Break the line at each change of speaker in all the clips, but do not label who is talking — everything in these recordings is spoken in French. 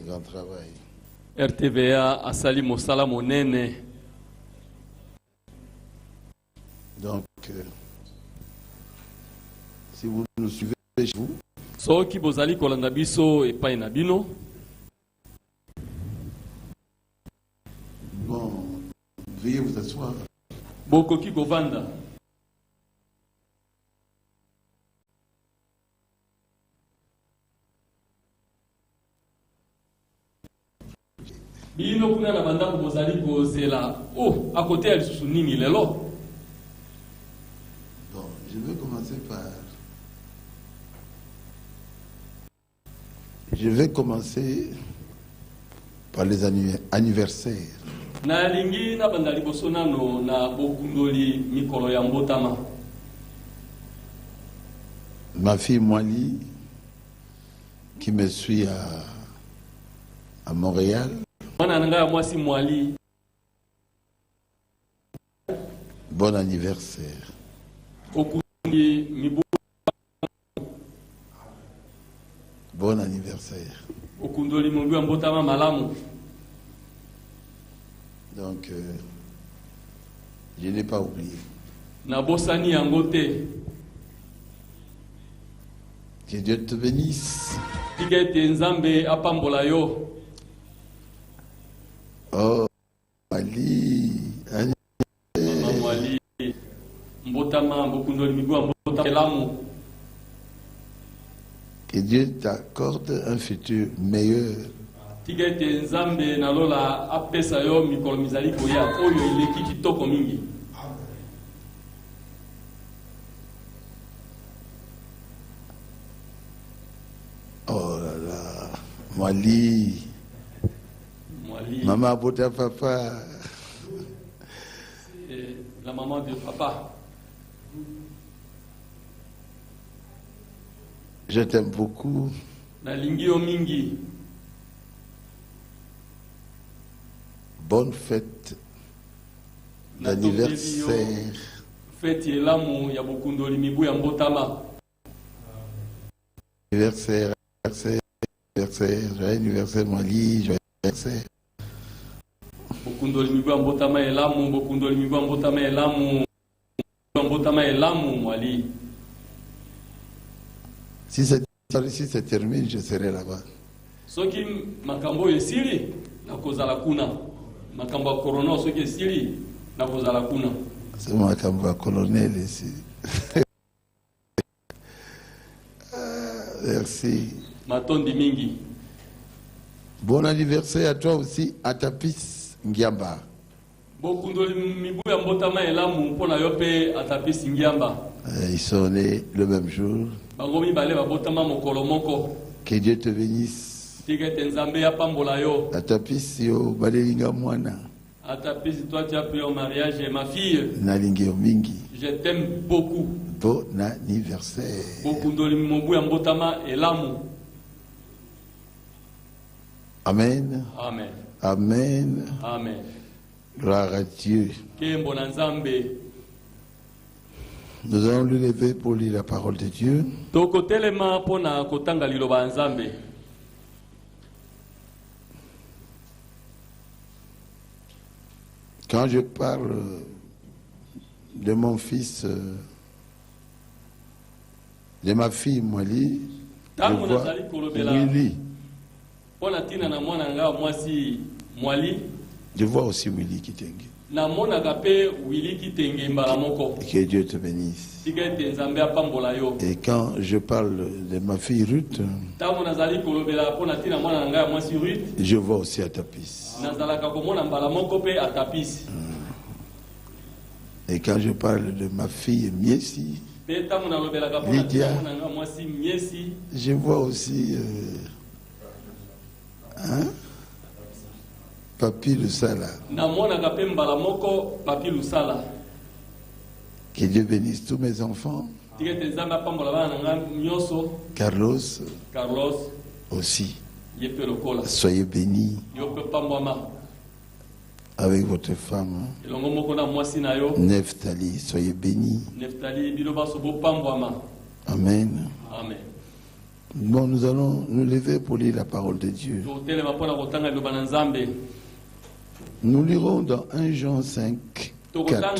grand travail.
RTVA asali mosala monene.
Donc, si vous nous suivez chez vous,
soki bozali kolanda biso epai na bino,
bon, veuillez vous asseoir.
bokoki kovanda. Bino kuna na banda bozali kozela oh à côté ya lisusu nini lelo.
Bon, je vais commencer par les anniversaires.
Na lingi na banda liboso nano na bokundoli mikolo ya mbotama.
Ma fille Mwali, qui me suit à Montréal. Bon anniversaire. Bon anniversaire. Donc, je n'ai pas oublié. Que Dieu te bénisse. Oh, Ali. Que Dieu t'accorde un futur meilleur. Oh là là, Mwali. Maman Bota Papa.
La maman de papa.
Je t'aime beaucoup. Bonne fête d'anniversaire.
Fête yelamu ya bokundoli mibu ya mbotama.
Anniversaire, joyeux anniversaire Mwali, joyeux anniversaire.
Bokundoli mibu ya mbotama elamu, bokundoli mibu ya mbotama elamu, mbotama elamu Mwali.
Si c'est terminé, je serai là-bas.
Soki makambo esili na kozala kuna. Makambo corona soki esili na kozala kuna.
C'est makambo colonel ici. Merci.
Matondi mingi.
Bon anniversaire à toi aussi, à Atapis Ngiamba.
Bokundoli mibu ya mbotama elamu mpona yo pe Atapis Ngiamba.
Ils sont nés le même jour. Que Dieu te bénisse. Atapis yo balelinga mwana.
Atapis, toi tu as pris au mariage ma fille.
Nalingi mingi.
Je t'aime beaucoup.
Bon anniversaire. Amen.
Amen.
Amen.
Amen.
Gloire à Dieu. Nous allons nous lever pour lire la parole de Dieu. Quand je parle de mon fils, de ma fille Mwali, je vois Willy. Je vois aussi Willy Kitenge. Que Dieu te bénisse. Et quand je parle de ma fille Ruth, je vois aussi Atapis. Et quand je parle de ma fille Miesi, Lydia, je vois aussi Papi Lusala. Que Dieu bénisse tous mes enfants. Carlos aussi. Soyez bénis avec votre femme. Neftali, soyez bénis. Amen.
Amen.
Bon, nous allons nous lever pour lire la parole de Dieu. Nous lirons dans 1 Jean 5, 4.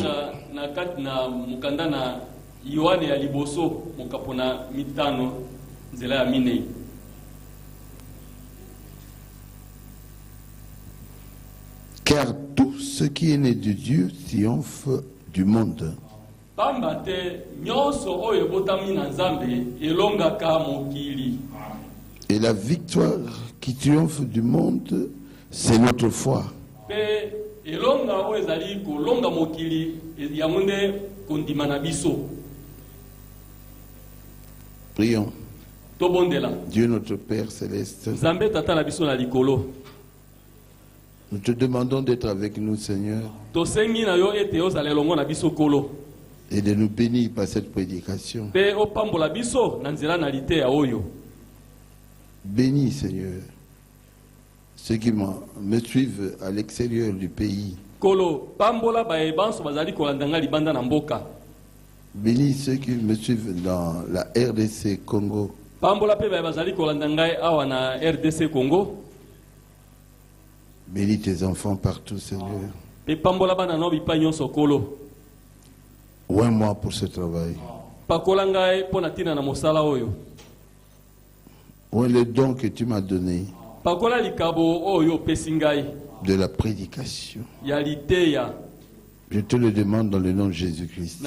Car tout ce qui est né de Dieu triomphe du monde. Et la victoire qui triomphe du monde, c'est notre foi. Prions. Dieu notre Père céleste, nous te demandons d'être avec nous, Seigneur, et de nous bénir par cette prédication. Bénis, Seigneur, ceux qui me suivent à l'extérieur du pays. Bénis ceux qui me suivent dans la RDC Congo. Bénis tes enfants partout, Seigneur. Oins-moi pour ce travail. Oins les dons que tu m'as donnés de la prédication. Je te le demande dans le nom de Jésus-Christ.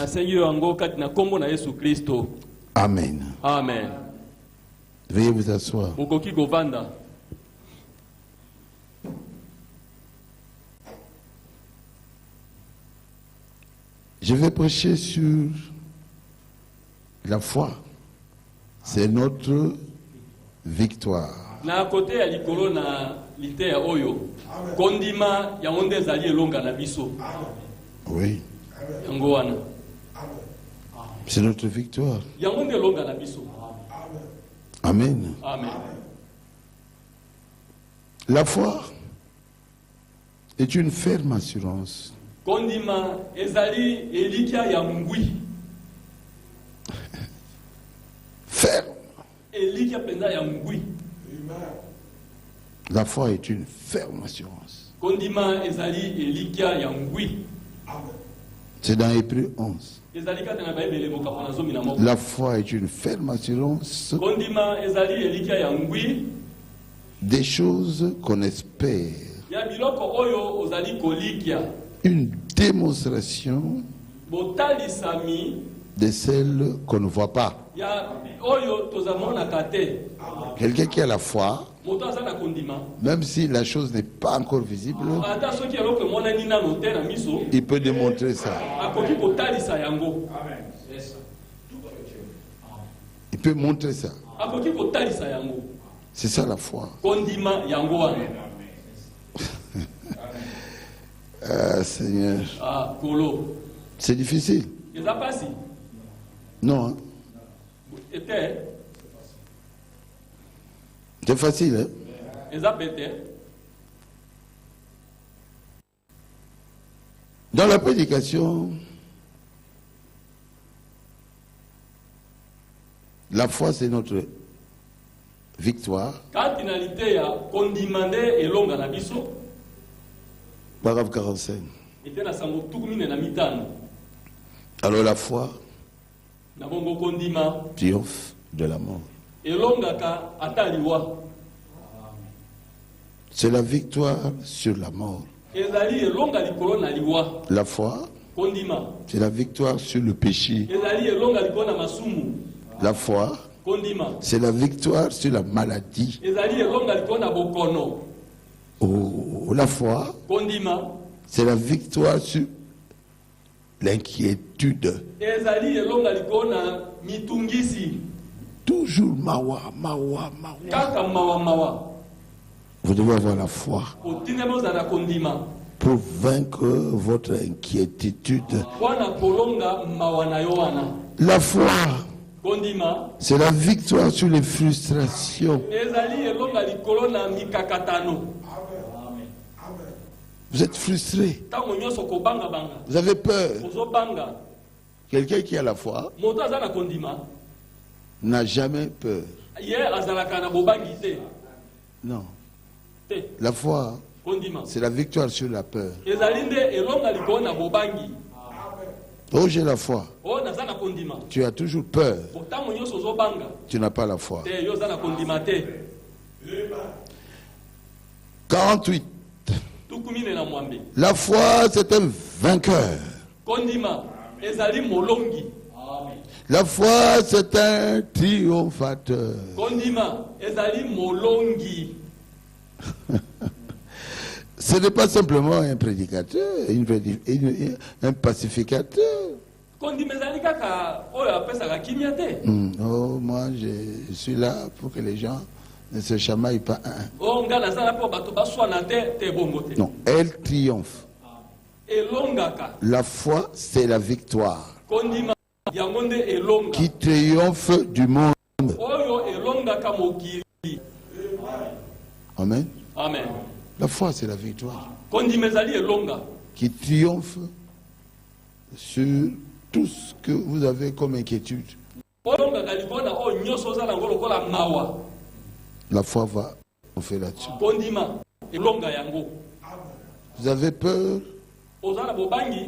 Amen.
Amen.
Veuillez vous asseoir. Je vais prêcher sur la foi. C'est notre victoire. Oui. C'est notre victoire. Amen.
Amen.
La foi est une ferme assurance. Ferme. La foi est une ferme assurance. C'est dans Hébreux 11. La foi est une ferme assurance des choses qu'on espère. Une démonstration de celles qu'on ne voit pas. Quelqu'un qui a la foi, même si la chose n'est pas encore visible, il peut démontrer ça. Il peut montrer ça. C'est ça la foi. Seigneur. C'est difficile. Non. Hein? C'est facile. Hein? Dans la prédication, la foi c'est notre victoire. Paragraphe 45. Alors la foi triomphe de la mort. C'est la victoire sur la mort. La foi, c'est la victoire sur le péché. La foi, c'est la victoire sur la maladie. Oh, la foi, c'est la victoire sur l'inquiétude. Toujours mawa. Vous devez avoir la foi pour vaincre votre inquiétude. La foi, c'est la victoire sur les frustrations. Vous êtes frustré. Vous avez peur. Quelqu'un qui a la foi n'a jamais peur. Non. La foi, c'est la victoire sur la peur. Oh, j'ai la foi. Tu as toujours peur. Tu n'as pas la foi. 48. La foi, c'est un vainqueur. La foi, c'est un triomphateur. Ce n'est pas simplement un prédicateur, un pacificateur. Oh, moi, je suis là pour que les gens ne se chamaillent pas. Non, elle triomphe. La foi, c'est la victoire qui triomphe du monde. Amen.
Amen.
La foi, c'est la victoire qui triomphe sur tout ce que vous avez comme inquiétude. La foi va triompher là-dessus. Vous avez peur,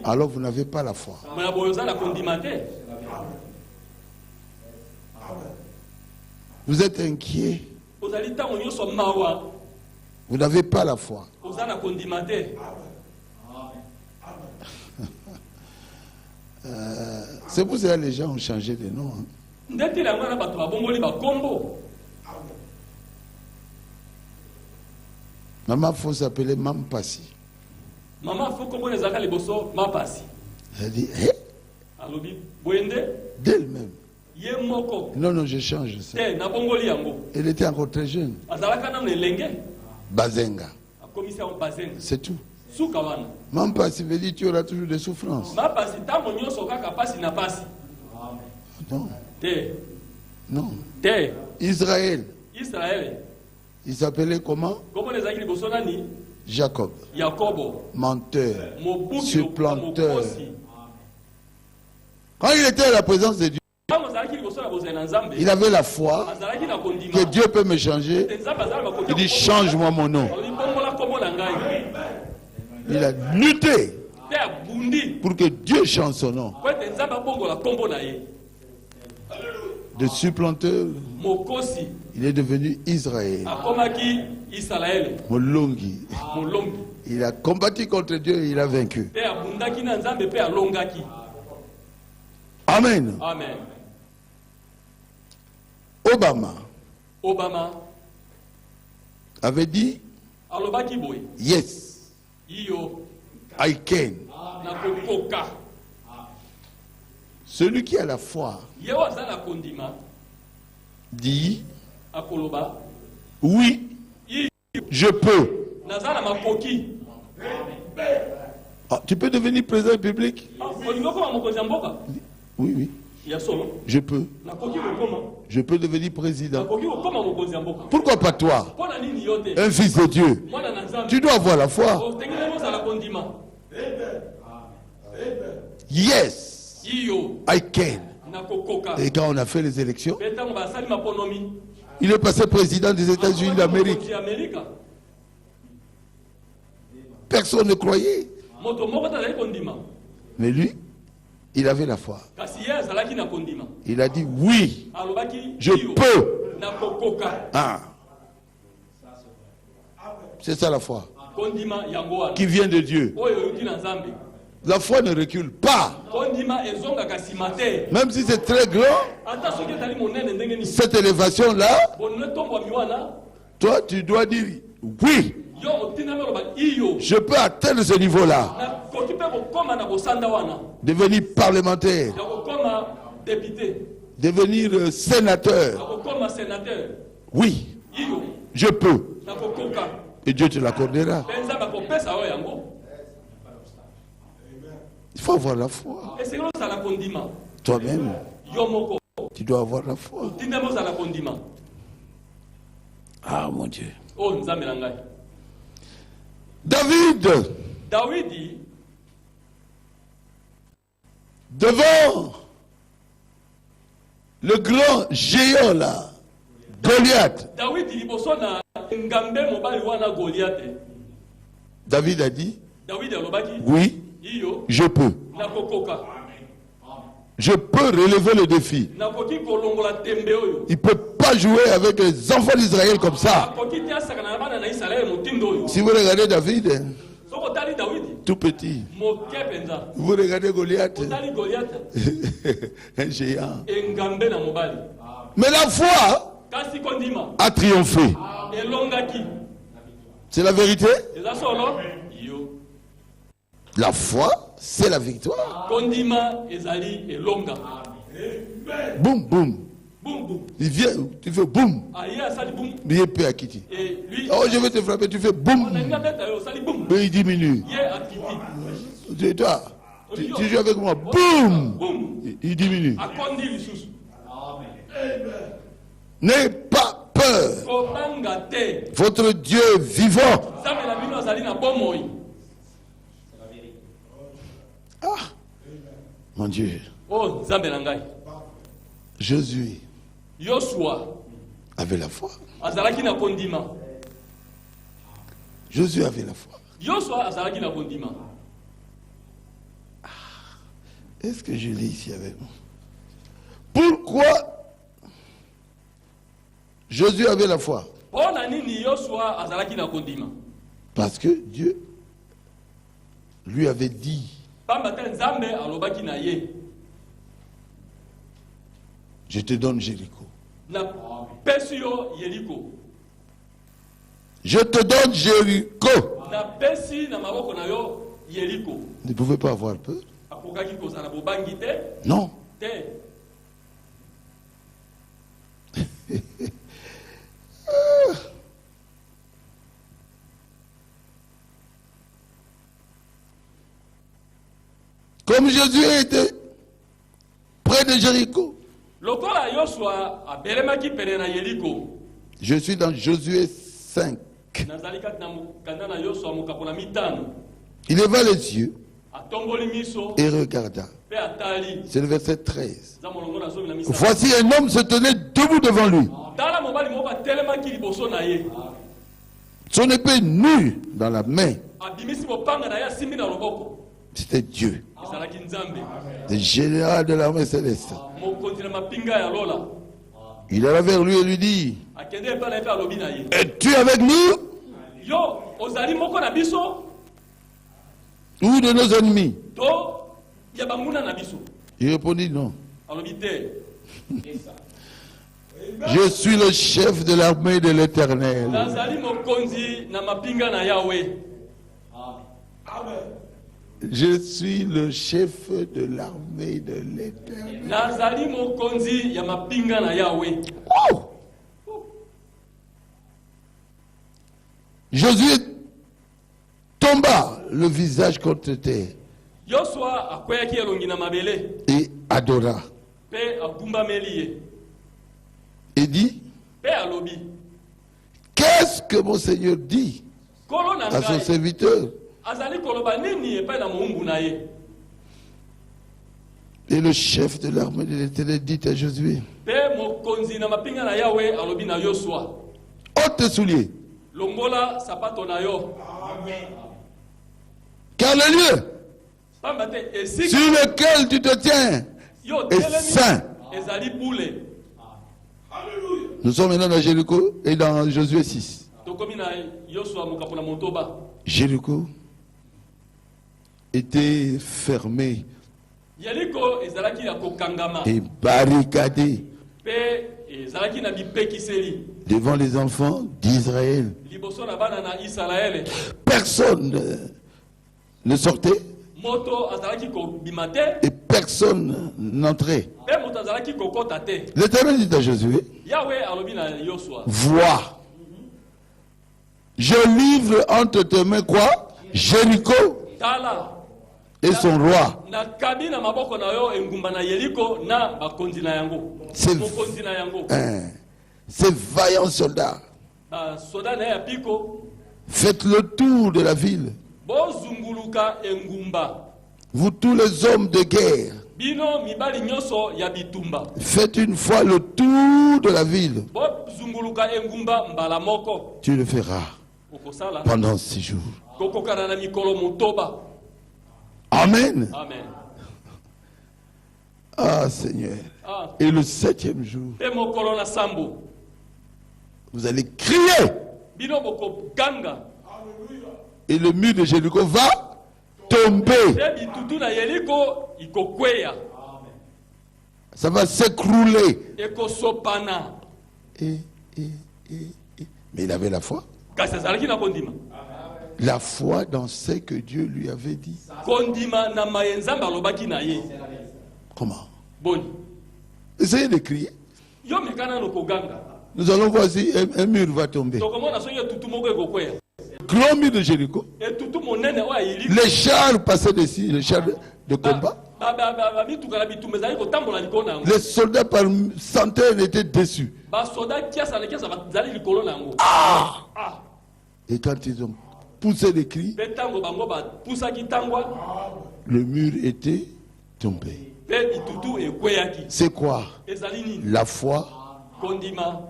alors vous n'avez pas la foi. Vous êtes inquiet, vous n'avez pas la foi. C'est pour ça que les gens ont changé de nom. Maman, il faut s'appeler Mampasi.
Maman, faut comprendre les accords les bossos, Mampasi.
Elle dit, d'elle-même. Non, non, je change ça. Elle était encore très jeune. Bazenga. C'est tout. Mampasi veut dire tu auras toujours des souffrances. Non. Non. Israël. Il s'appelait comment? Jacob. Menteur. Supplanteur. Quand il était à la présence de Dieu, il avait la foi que Dieu peut me changer. Il dit change-moi mon nom. Il a lutté pour que Dieu change son nom. De supplanteur, il est devenu Israël. Molongi. Il a combattu contre Dieu et il a vaincu. Amen.
Amen.
Obama avait dit yes, I can. Celui qui a la foi dit oui, je peux. Ah, tu peux devenir président public? Oui, oui. Je peux. Je peux devenir président. Pourquoi pas toi? Un fils de Dieu. Tu dois avoir la foi. Yes, I can. Et quand on a fait les élections, il est passé président des États-Unis d'Amérique. Personne ne croyait. Mais lui, il avait la foi. Il a dit oui, je peux. Ah. C'est ça la foi qui vient de Dieu. La foi ne recule pas. Même si c'est très grand, cette élévation-là, toi tu dois dire oui. Je peux atteindre ce niveau-là. Devenir parlementaire. Devenir sénateur. Oui. Je peux. Et Dieu te l'accordera. Il faut avoir la foi. Toi-même, tu dois avoir la foi. Ah mon Dieu. David, devant Le grand géant là, Goliath. David a dit, oui, je peux. Je peux relever le défi. Il ne peut pas jouer avec les enfants d'Israël comme ça. Si vous regardez David, tout petit. Vous regardez Goliath, un géant. Mais la foi a triomphé. C'est la vérité. La foi, c'est la victoire. Boum, boum. Il vient, tu fais boum. Il est peu à quitter. Oh, je vais te frapper, tu fais boum. Mais il diminue. Et toi, tu joues avec moi, boum. Il diminue. N'ayez pas peur. Votre Dieu est vivant. Ah, mon Dieu. Josué avait la foi. Josué avait la foi. Est-ce que je lis ici avec moi? Pourquoi Josué avait la foi? Parce que Dieu lui avait dit. Je te donne Jéricho. Je te donne Jéricho. Vous ne pouvez pas avoir peur. Non. Comme Jésus était près de Jéricho. Je suis dans Josué 5. Il leva les yeux et regarda. C'est le verset 13. Voici un homme se tenait debout devant lui. Son épée nue dans la main. C'était Dieu. Le général de l'armée céleste. Il alla vers lui et lui dit, es-tu avec nous ou de nos ennemis? Il répondit non. Je suis le chef de l'armée de l'Éternel. Je suis le chef de l'armée de l'Éternel. Oh! Josué tomba le visage contre terre et adora. Et dit, qu'est-ce que mon Seigneur dit à son serviteur? Et le chef de l'armée de l'Éternel dit à Josué, ôte tes souliers. Car le lieu sur lequel tu te tiens est saint. Nous sommes maintenant dans Jéricho et dans Josué 6. Jéricho était fermé et barricadé devant les enfants d'Israël. Personne ne sortait et personne n'entrait. L'Éternel dit à Josué, vois, je livre entre tes mains quoi? Jéricho et son roi. Ces vaillants soldats, faites le tour de la ville. Vous tous les hommes de guerre,
Bino mibali nyoso ya bitumba.
Faites une fois le tour de la ville.
Bo zunguluka engumba mbala moko.
Tu le feras
Okosala.
pendant 6 jours.
Kokokana na mikolo mutoba.
Amen.
Amen.
Ah Seigneur.
Ah.
Et le 7e jour,
Pe mokolo na sambo.
vous allez crier.
Bino boko ganga.
Et le mur de Jéricho va tomber.
Pe bitutu na Yeriko ikokweya.
Ça va s'écrouler.
Ekosopana.
Et. Mais il avait la foi.
Kasi azalaki na kondima.
La foi dans ce que Dieu lui avait dit.
Kondima na mayenzamba alobaki na ye.
Comment?
Boni.
Essayez de crier.
Yo mekana no koganga.
Nous allons voir si un mur va tomber.
Tokomona soki tutu moko ekokweya.
Grand mur de Jéricho.
Et tutu monene oya yili.
Les chars passaient dessus, les chars de combat.
Mituka na bitumba ezali kotambola likolo na yango.
Les soldats par centaines étaient déçus.
Basoda kiasa na kiasa bazali likolo na yango.
Ah! Et quand ils ont poussé les cris,
Pe tango bango bapusaki tangwa.
le mur était tombé.
Pe bitutu ekweyaki.
C'est quoi?
Ezali nini?
La foi
Kondima.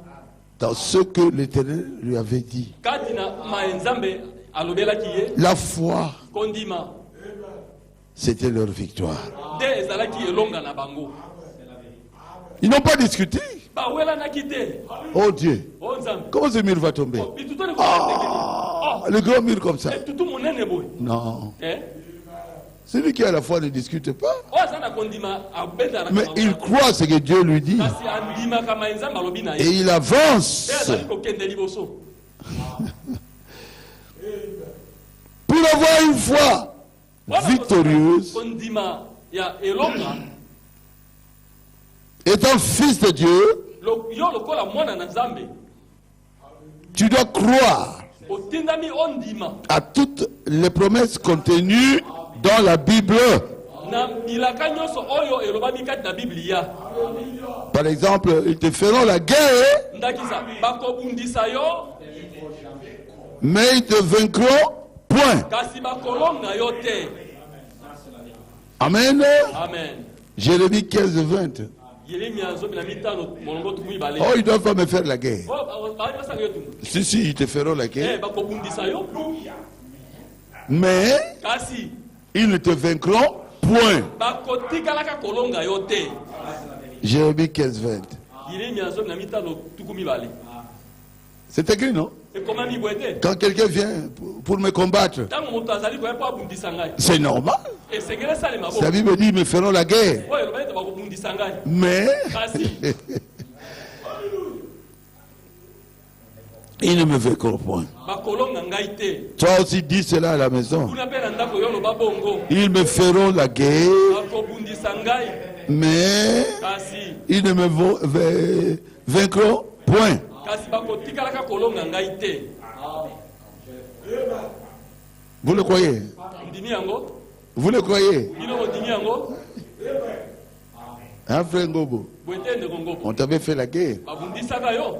dans ce que l'Éternel lui avait dit.
Kati na maenzambe alobelaki ye.
La foi,
Kondima.
c'était leur victoire.
De ezalaki elonga na bango.
Ils n'ont pas discuté.
Bawelanaki te.
Oh Dieu,
O nzambe.
comment ce mur va tomber?
Bitutu ne koyaki.
Le grand mur comme ça.
Tutu monene boy.
Non.
Eh?
Celui qui a la foi ne discute pas.
O azana kondima abeta na.
Mais il croit ce que Dieu lui dit.
Kasi andima kama enzambe alobi na
Et
ye.
il avance.
Pe azali kokende liboso.
Pour avoir une foi victorieuse,
Kondima ya elonga.
étant fils de Dieu,
Yo lokola mwana na nzambe.
tu dois croire
Otindami ondima.
à toutes les promesses contenues dans la Bible.
Na bilaka nyonso oyo elobami kati na Biblia.
Par exemple, ils te feront la guerre,
Ndakisa bakobundisa yo
mais ils te vaincront. Point.
kasi bakolonga yo te.
Amen.
Amen.
Jérémie 15, 20.
Yeremia nzomi na mitano molongo tuku mibale.
Oh, ils ne doivent pas me faire la guerre.
Oh, bali basanga yo tumu.
Si, ils te feront la guerre.
Bakobundisa yo.
Mais
Kasi
ils ne te vaincront. Point.
bakotikalaka kolonga yo te.
Jérémie 15, 20.
Yeremia nzomi na mitano tuku mibale.
C'est écrit, non?
Ekomami boye te.
Quand quelqu'un vient pour me combattre,
Ntango moto azali koya po abundisa ngai.
c'est normal.
Esengeli esalema bo.
La Bible dit, ils me feront la guerre.
Oyo elobaki ete bakobundisa ngai.
Mais
Kasi
ils ne me vaincront point.
bakolonga ngai te.
Toi aussi dis cela à la maison.
Kuna mpe na ndako yo loba bongo.
Ils me feront la guerre,
Bakobundisa ngai.
mais
Kasi
ils ne me vaincront point.
kasi bakotikalaka kolonga ngai te.
Vous le croyez?
Ndimi yango?
Vous le croyez?
Bino bondimi yango?
Hein, frère Ngobo?
Boye te ndeko Ngobo.
On t'avait fait la guerre.
Babundisaka yo.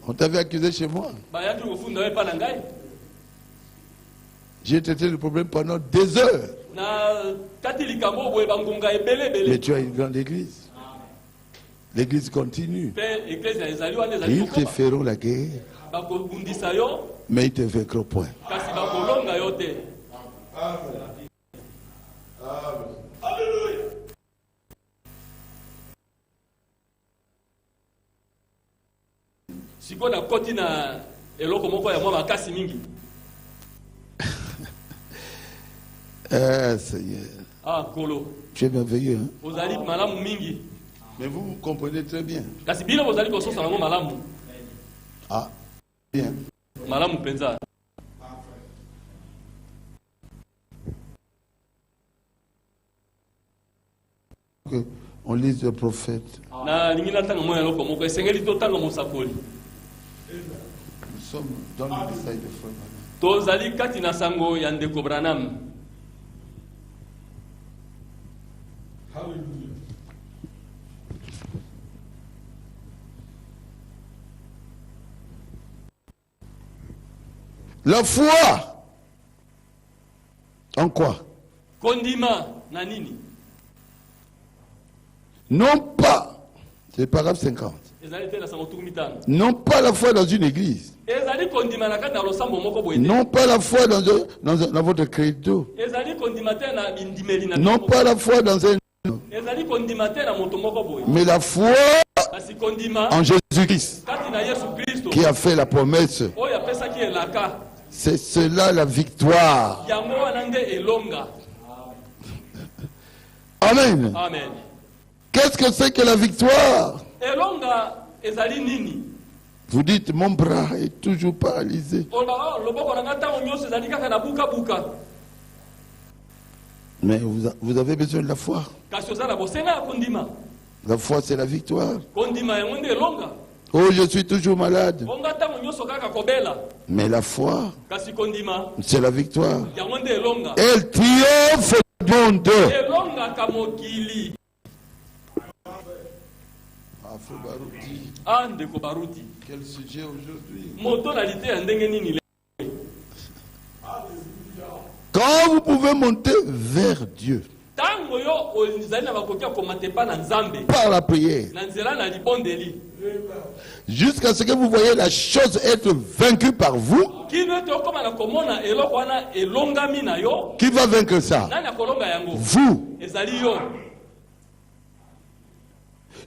On t'avait accusé chez moi.
Bayaki kofunda yo epa na ngai.
J'ai traité le problème pendant des heures.
Na kati likambo boye bangonga ebele
Mais
ebele.
tu as une grande église. L'église continue.
Mpe eklezia ezali wana ezali
Ils te
kokoma.
feront la guerre,
Bakobundisa yo
mais ils te vaincront point.
kasi bakolonga yo te. Sikoyo nakoti na eloko moko ya mwa makasi mingi.
Seigneur,
Ah kolo.
tu es merveilleux. Hein?
Ozali malamu mingi.
Mais vous comprenez très bien.
Kasi bino bozali kososa nango malamu.
Ah, bien.
Malamu penza.
Que on lise le prophète.
Na ningi natanga moya eloko moko esengeli totanga mosakoli.
Nous sommes dans le message de Frère Branham.
Tozali kati na sango ya ndeko Branham.
La foi. En quoi?
Kondima na nini?
Non pas, c'est le paragraphe 50. Non pas la foi dans une église. Non pas la foi dans votre credo. Non pas la foi dans un... Mais la foi en Jésus-Christ qui a fait la promesse. C'est cela la victoire. Amen.
Amen.
Qu'est-ce que c'est que la victoire? Vous dites, mon bras est toujours paralysé. Mais vous avez besoin de la foi. La foi, c'est la victoire. Oh, je suis toujours malade. Mais la foi, c'est la victoire. Elle triomphe du monde. Quel sujet aujourd'hui? Quand vous pouvez monter vers Dieu par la prière, jusqu'à ce que vous voyez la chose être vaincue par vous, qui va vaincre ça? Vous.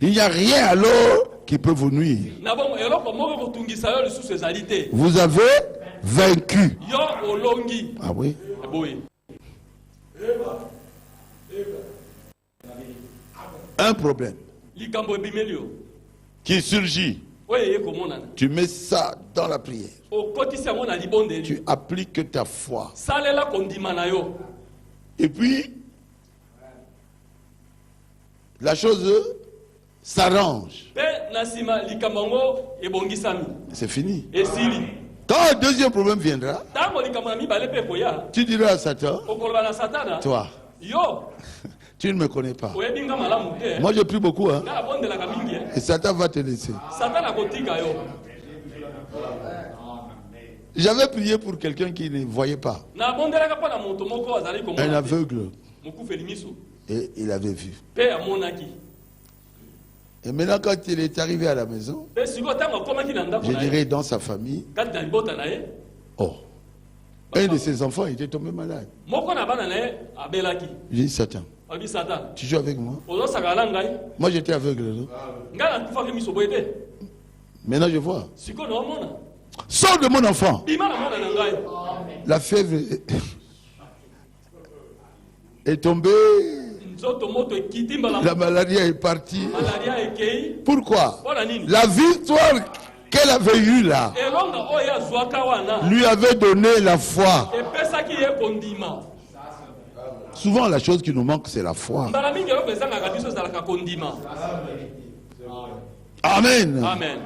Il n'y a rien alors qui peut vous nuire. Vous avez vaincu. Ah oui? Un problème qui surgit. Tu mets ça dans la prière. Tu appliques ta foi. Et puis, la chose s'arrange. C'est fini. Quand un deuxième problème viendra, tu diras à Satan, toi, tu ne me connais pas. Moi, je prie beaucoup. Hein? Et Satan va te laisser. J'avais prié pour quelqu'un qui ne voyait pas. Un aveugle. Et il avait vu. Et maintenant, quand il est arrivé à la maison, je dirais dans sa famille, oh, un de ses enfants était tombé malade. J'ai dit, Satan, tu joues avec moi? Moi, j'étais aveugle. Non? Maintenant, je vois. Sors de mon enfant. La fièvre est tombée. La maladie est partie. Pourquoi? La victoire qu'elle avait eue là lui avait donné la foi. Souvent la chose qui nous manque, c'est la foi. Amen.
Amen.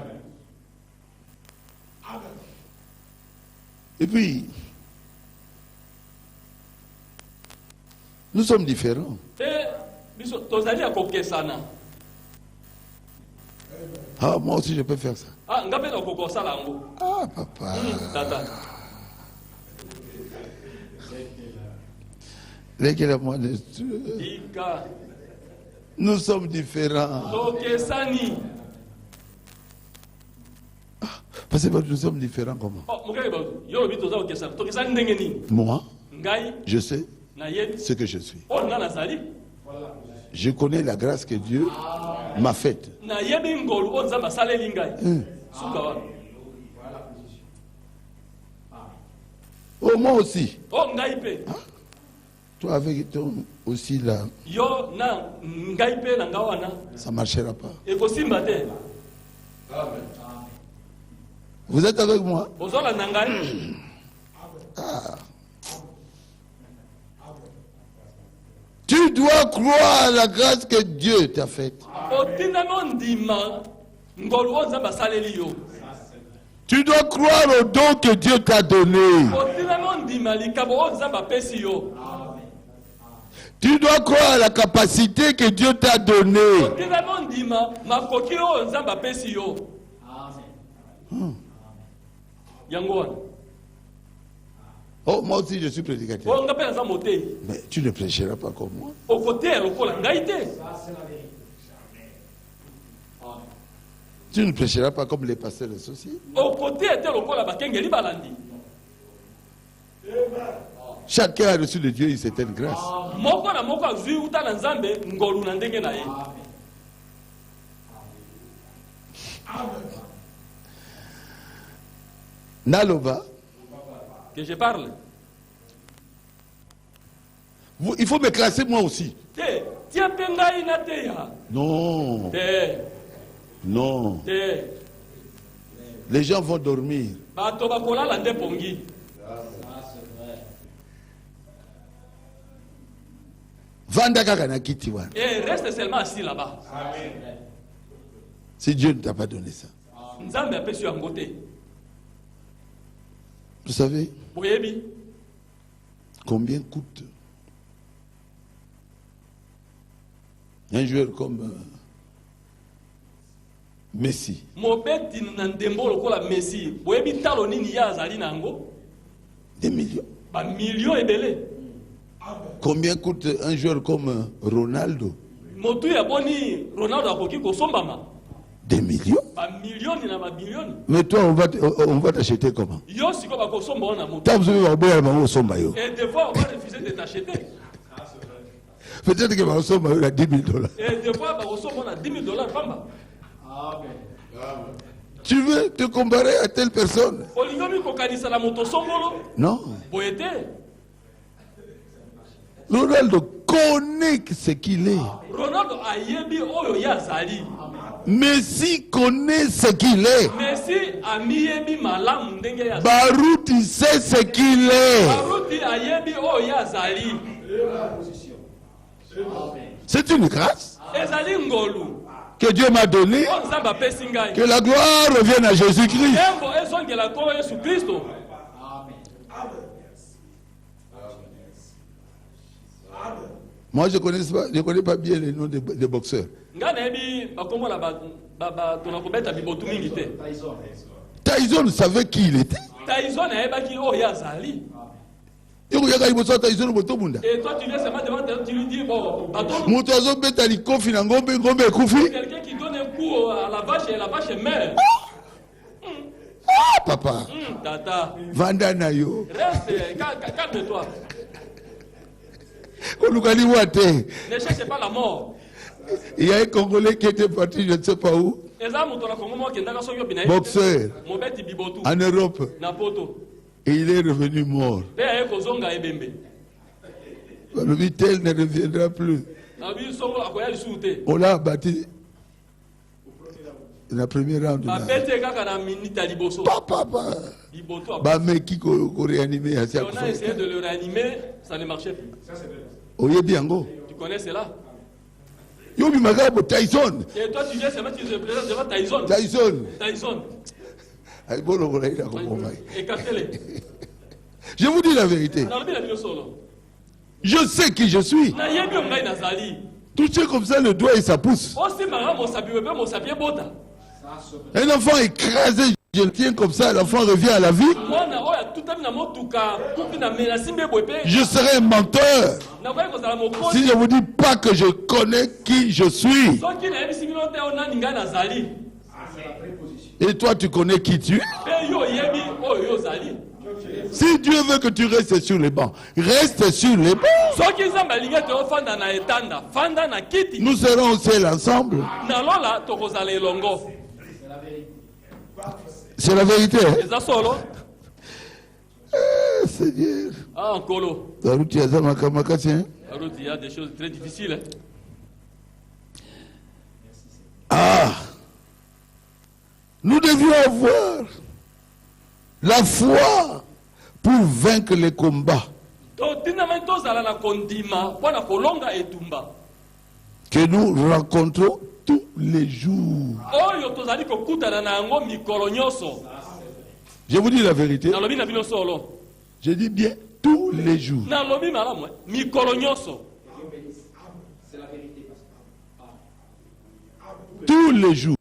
Et puis, nous sommes différents. Ah, moi aussi je peux faire ça. Ah, papa. Nous sommes différents. Parce que nous sommes différents comment? Moi, je sais ce que je suis. Je connais la grâce que Dieu m'a faite. Oh, moi aussi. Ah, toi avec ton aussi là. Ça ne marchera pas. Vous êtes avec moi? Ah. Tu dois croire à la grâce que Dieu t'a faite. Tu dois croire au don que Dieu t'a donné. Tu dois croire à la capacité que Dieu t'a donnée. Oh, moi aussi je suis prédicateur. Mais tu ne prêcheras pas comme moi. Tu ne prêcheras pas comme les pasteurs associés. Chacun a reçu de Dieu une certaine grâce. Naloba.
Que je parle.
Il faut me classer moi aussi. Non. Non. Les gens vont dormir.
Et reste seulement assis là-bas.
Si Dieu ne t'a pas donné ça. Vous savez combien coûte un joueur comme Messi? Des millions. Combien coûte un joueur comme Ronaldo? Des millions. Mais toi, on va t'acheter comment?
Et des fois, on va refuser de t'acheter.
Peut-être que on a 10 000 $.
Et des fois, on a 10 000 $.
Tu veux te comparer à telle personne? Non. Ronaldo connaît ce qu'il est. Messi connaît ce qu'il est. Barouti sait ce qu'il est. C'est une grâce que Dieu m'a donnée. Que la gloire revienne à Jésus-Christ. Moi, je ne connais pas bien les noms des boxeurs. Tyson savait qui il était.
Et toi, tu viens seulement devant, tu lui dis, bon, quelqu'un qui donne un coup à la vache et la vache meurt.
Ah, papa.
Tata.
Vandanayo.
Reste, calme-toi. Ne cherche pas la mort.
Il y a un Congolais qui était parti, je ne sais pas où. Boxeur. En Europe. Et il est revenu mort. Le Vitel ne reviendra plus. On l'a abattu. La première round. Papa. Mais qui réanimé?
On a essayé de le réanimer, ça ne marchait plus. Tu connais cela?
Tyson.
Et toi, tu viens seulement, tu te présentes devant Tyson. Tyson. Écartez-les.
Je vous dis la vérité. Je sais qui je suis. Toucher comme ça le doigt et ça pousse. Un enfant écrasé, je le tiens comme ça, l'enfant revient à la vie. Je serai un menteur si je ne vous dis pas que je connais qui je suis. Et toi, tu connais qui tu es. Si Dieu veut que tu restes sur les bancs, reste sur les bancs. Nous serons au ciel ensemble. C'est la vérité. Seigneur.
Il y a des choses très difficiles.
Nous devions avoir la foi pour vaincre les combats que nous rencontrons tous les jours. Je vous dis la vérité. Je dis bien tous les jours. Tous les jours.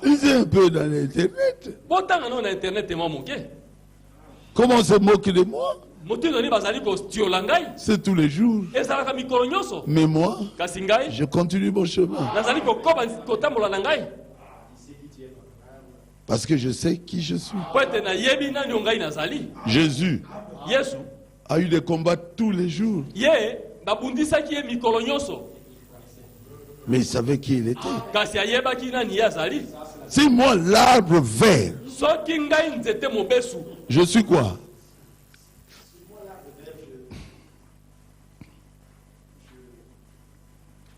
Lisez un peu dans l'internet. Comment on se moque de moi?
C'est
tous les jours. Mais moi, je continue mon chemin. Parce que je sais qui je suis. Jésus a eu des combats tous les jours. Mais il savait qui il était. Si moi, l'arbre vert, je suis quoi?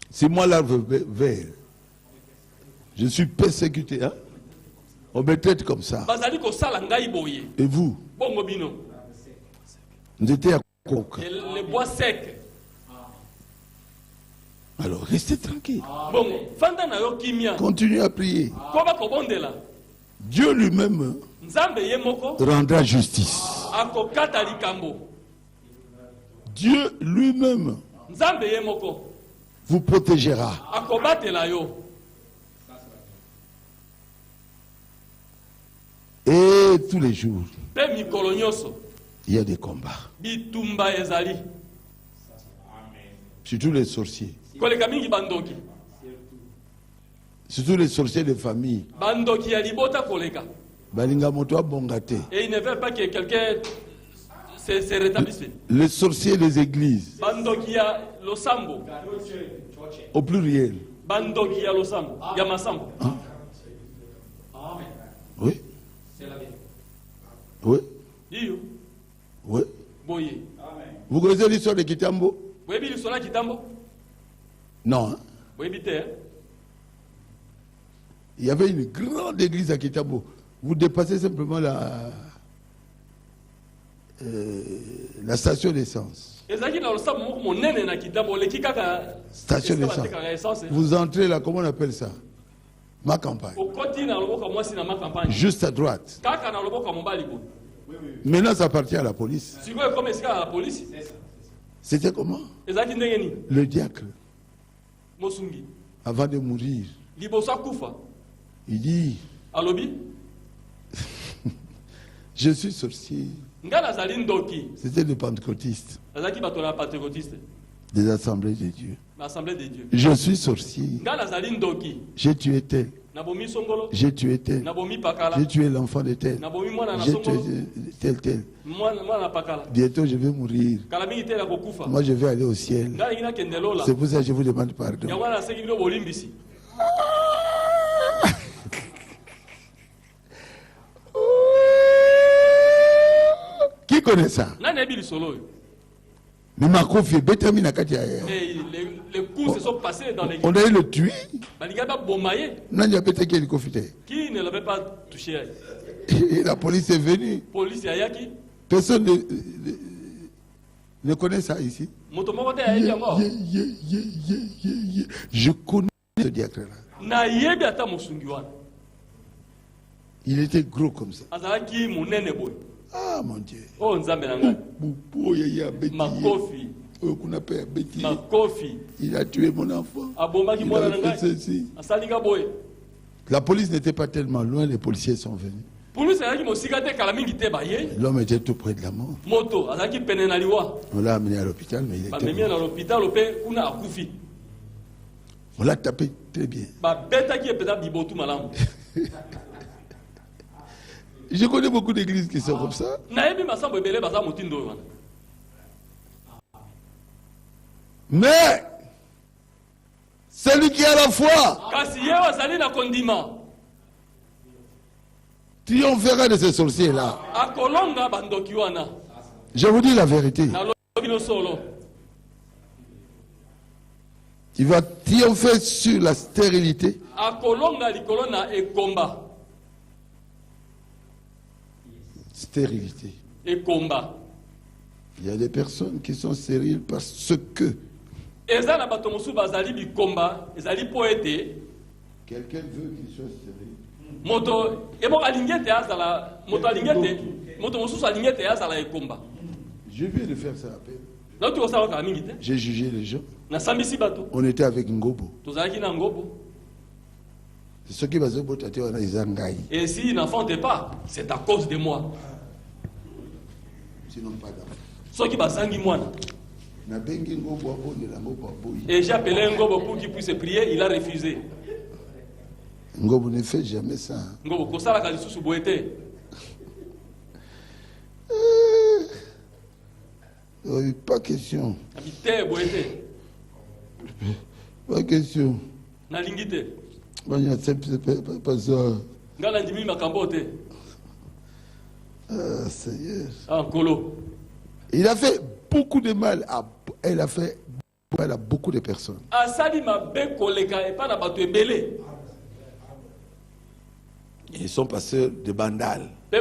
Si moi, l'arbre vert, je suis persécuté, hein? On me traite comme ça. Et vous? Vous étiez à coque.
Les bois secs.
Alors, restez tranquille. Continuez à prier. Dieu lui-même rendra justice. Dieu lui-même vous protégera. Et tous les jours, il y a des combats. Surtout les sorciers. Surtout les sorciers de famille.
Et il ne veut pas que quelqu'un se rétablisse.
Les sorciers des églises. Au pluriel. Hein? Oui. Oui. Oui. Vous connaissez l'histoire de Kitambo? Non. Hein? Il y avait une grande église à Kitambo. Vous dépassez simplement la station d'essence. Station d'essence. Vous entrez là, comment on appelle ça? Ma campagne. Juste à droite. Maintenant, ça appartient à la police. C'était comment? Le diacre, avant de mourir, il dit je suis sorcier. C'était le pentecôtiste des assemblées de Dieu. Je suis sorcier. J'ai tué tel. J'ai tué tel. J'ai tué l'enfant de tel. J'ai tué tel. Bientôt je vais mourir. Moi je vais aller au ciel. C'est pour ça que je vous demande pardon. Qui connaît ça? Mais ma confie,
les coups se sont passés dans l'église.
On a eu le tuer.
Qui ne l'avait pas touché?
Et la police est venue. Personne ne connaît ça ici. Je connais ce diacre-là. Il était gros comme ça. Ah mon Dieu. Il a tué mon enfant. Il a fait ceci. La police n'était pas tellement loin, les policiers sont venus. L'homme était tout près de la mort. On l'a amené à l'hôpital, mais il était mort. On l'a tapé très bien. Je connais beaucoup d'églises qui sont comme ça. Mais celui qui a la foi triomphera de ces sorciers-là. Je vous dis la vérité. Il va triompher sur la stérilité. Stérilité. Il y a des personnes qui sont stériles parce que quelqu'un veut qu'il soit stérile. Je viens de faire ça à peine. J'ai jugé les gens. On était avec Ngobo. C'est ce qui va se botter.
Et s'il n'enfantait pas, c'est à cause de moi.
Sinon pas d'enfant.
Ceux qui basangi mwana. Et j'ai appelé Ngobo pour qu'il puisse prier, il a refusé.
Ngobo ne fait jamais ça.
Ngobo kosala kalisusu boete.
Pas question.
Habité boete.
Pas question.
Na lingite.
Pas ça.
Ngala ndimi makambote.
Ah, Seigneur.
Ah, Kolo.
Il a fait beaucoup de mal à... Elle a fait mal à beaucoup de personnes. Ils sont passés de bandales. Il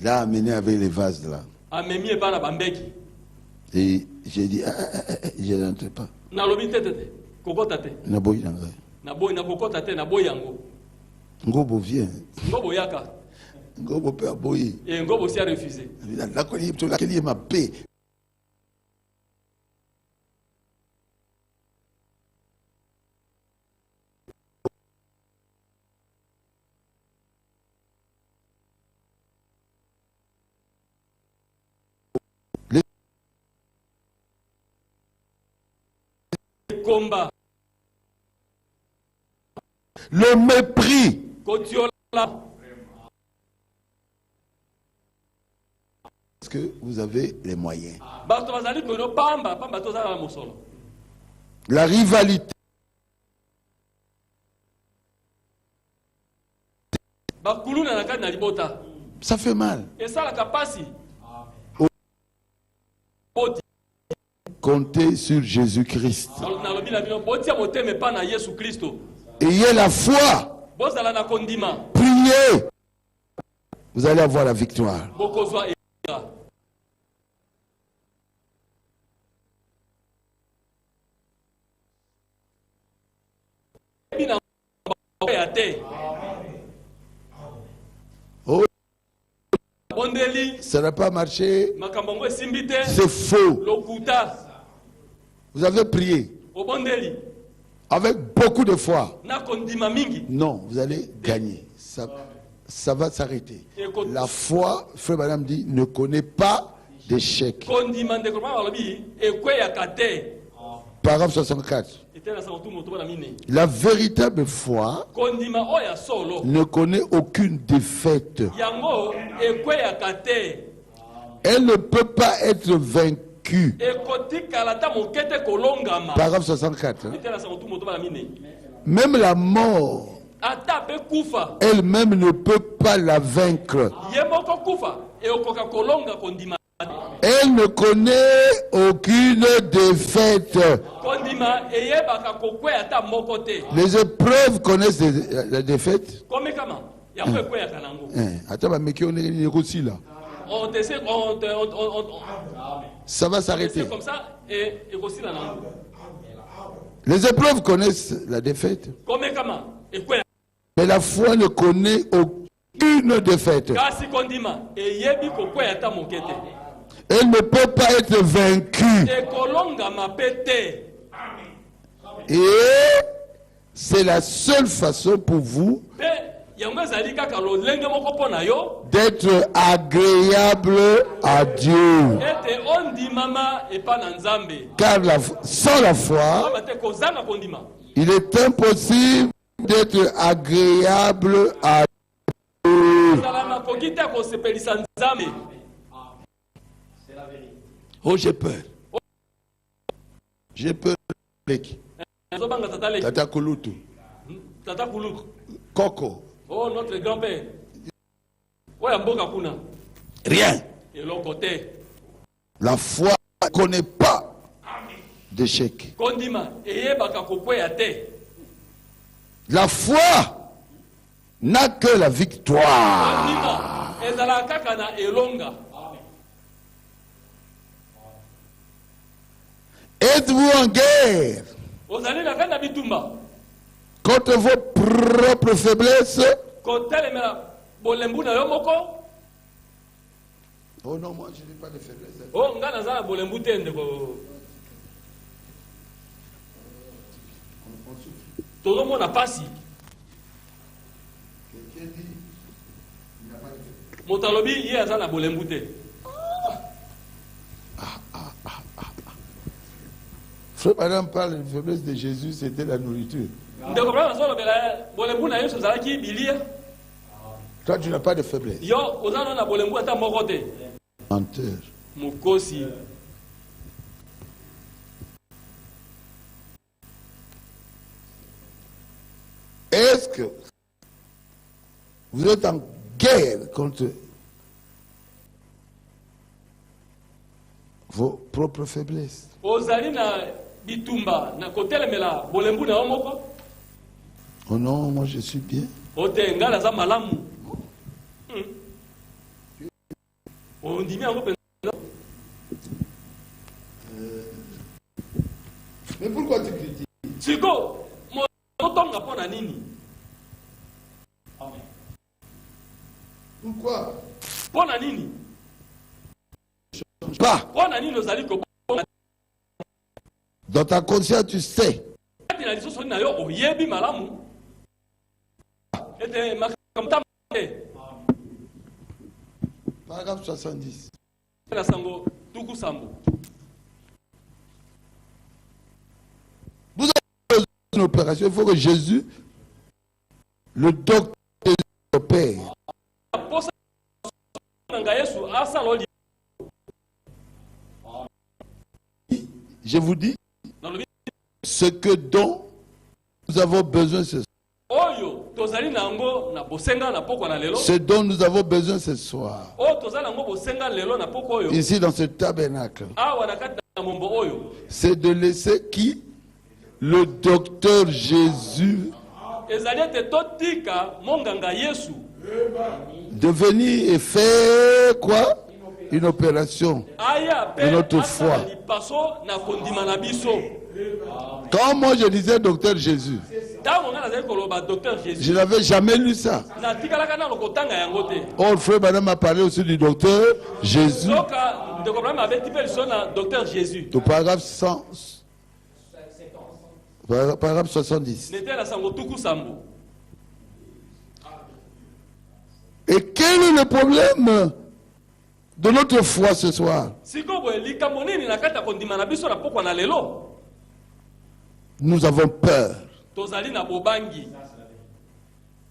a amené avec les vases là. Et j'ai dit, je n'entre pas. Ngobo vient. Ngobo peut aboyer.
Et Ngobo aussi a refusé.
Ma paix.
Combat.
Le mépris. Est-ce que vous avez les moyens? La rivalité. Ça fait mal. Comptez sur Jésus-Christ. Ayez la foi. Priez. Vous allez avoir la victoire. Oh. Ça n'a pas marché. C'est faux. Vous avez prié avec beaucoup de foi. Non, vous allez gagner. Ça va s'arrêter. La foi, Frère Madame dit, ne connaît pas d'échec. Paragraphe 64. La véritable foi ne connaît aucune défaite. Elle ne peut pas être vaincue. Paragraphe 64. Même la mort elle-même ne peut pas la vaincre. Elle ne connaît aucune défaite. Les épreuves connaissent la défaite. Ça va s'arrêter. Les épreuves connaissent la défaite. Mais la foi ne connaît aucune défaite. Elle ne peut pas être vaincue. Et c'est la seule façon pour vous d'être agréable à Dieu. Car sans la foi, il est impossible d'être agréable à Dieu. Oh, j'ai peur. J'ai peur. Tata Kulutu. Coco.
Oh, notre grand-père.
Rien. La foi ne connaît pas d'échec. La foi n'a que la victoire. Êtes-vous en guerre contre vos propres faiblesses? Oh non, moi je n'ai pas de faiblesse.
Oh, tout le monde a pas si. Motalobi ye azana bolembute.
Frère Madame parle de la faiblesse de Jésus, c'était la nourriture. Toi, tu n'as pas de faiblesse. Menteur. Est-ce que vous êtes en guerre contre vos propres faiblesses?
Oh
non, moi je suis bien. Mais pourquoi tu critiques? Pourquoi? Pas. Dans ta conscience, tu sais. Paragraphe 70. Vous avez une opération, il faut que Jésus, le docteur, opère. Je vous dis, ce que dont nous avons besoin ce soir. Ce dont nous avons besoin ce soir. Ici dans ce tabernacle. C'est de laisser qui? Le docteur Jésus. De venir et faire quoi? Une opération de notre foi. Quand moi je disais docteur Jésus, je n'avais jamais lu ça. Oh, frère Madame a parlé aussi du docteur Jésus. Au paragraphe 100, paragraphe 70. Et quel est le problème de notre foi ce soir? Nous avons peur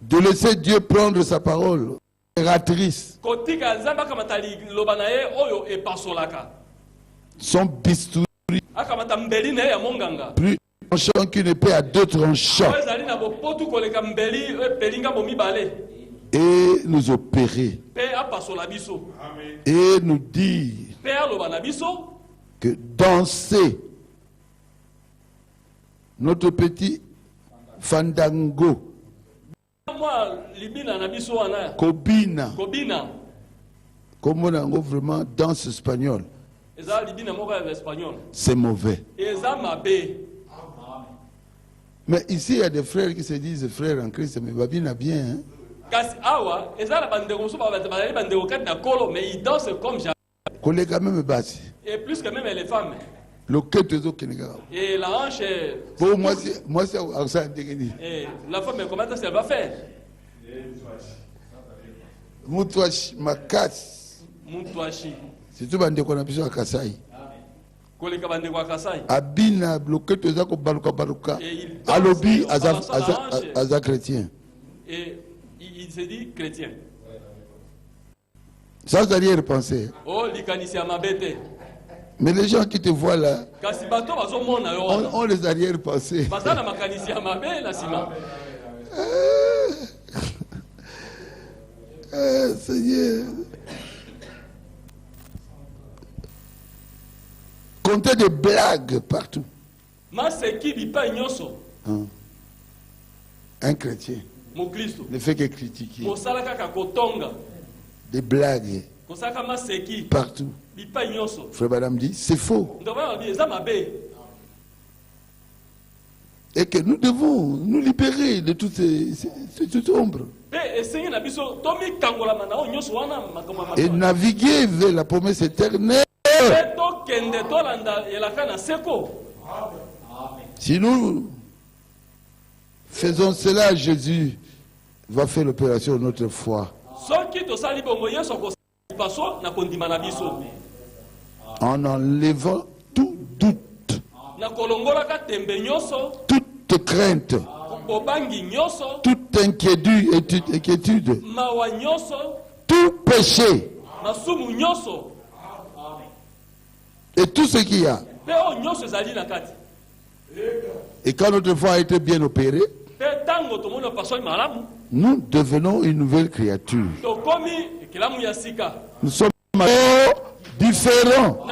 de laisser Dieu prendre sa parole opératrice, son bistouri plus tranchant qu'une épée à deux tranchants, et nous opérer et nous dire que danser notre petit fandango, Kobina, comme on a vraiment danse espagnole, c'est mauvais. Mais ici il y a des frères qui se disent frères en Christ, mais Babina bien, hein? Collègue même basi.
Et plus que même les femmes.
Et
la hanche est...
Pour moi, c'est ça.
Et la femme, comment ça va faire?
Moutouachi, ma casse.
Moutouachi.
C'est tout le monde qu'on a besoin de Kassai.
Kasai.
Abina, bloqué tout ça comme baluka. Alobi, aza chrétien.
Et il se dit chrétien.
Sans arrière-pensée.
Oh, likanisi amabete.
Mais les gens qui te voient là, on les arrière-pensées. Seigneur. Comptez des blagues partout. Un chrétien ne fait que critiquer. Des blagues partout. Frère Madame dit, c'est faux. Et que nous devons nous libérer de toute ombre. Et naviguer vers la promesse éternelle. Si nous faisons cela, Jésus va faire l'opération de notre foi En enlevant tout doute, toute crainte, toute inquiétude, tout péché et tout ce qu'il y a. Et quand notre foi a été bien opérée, nous devenons une nouvelle créature. Nous sommes différents.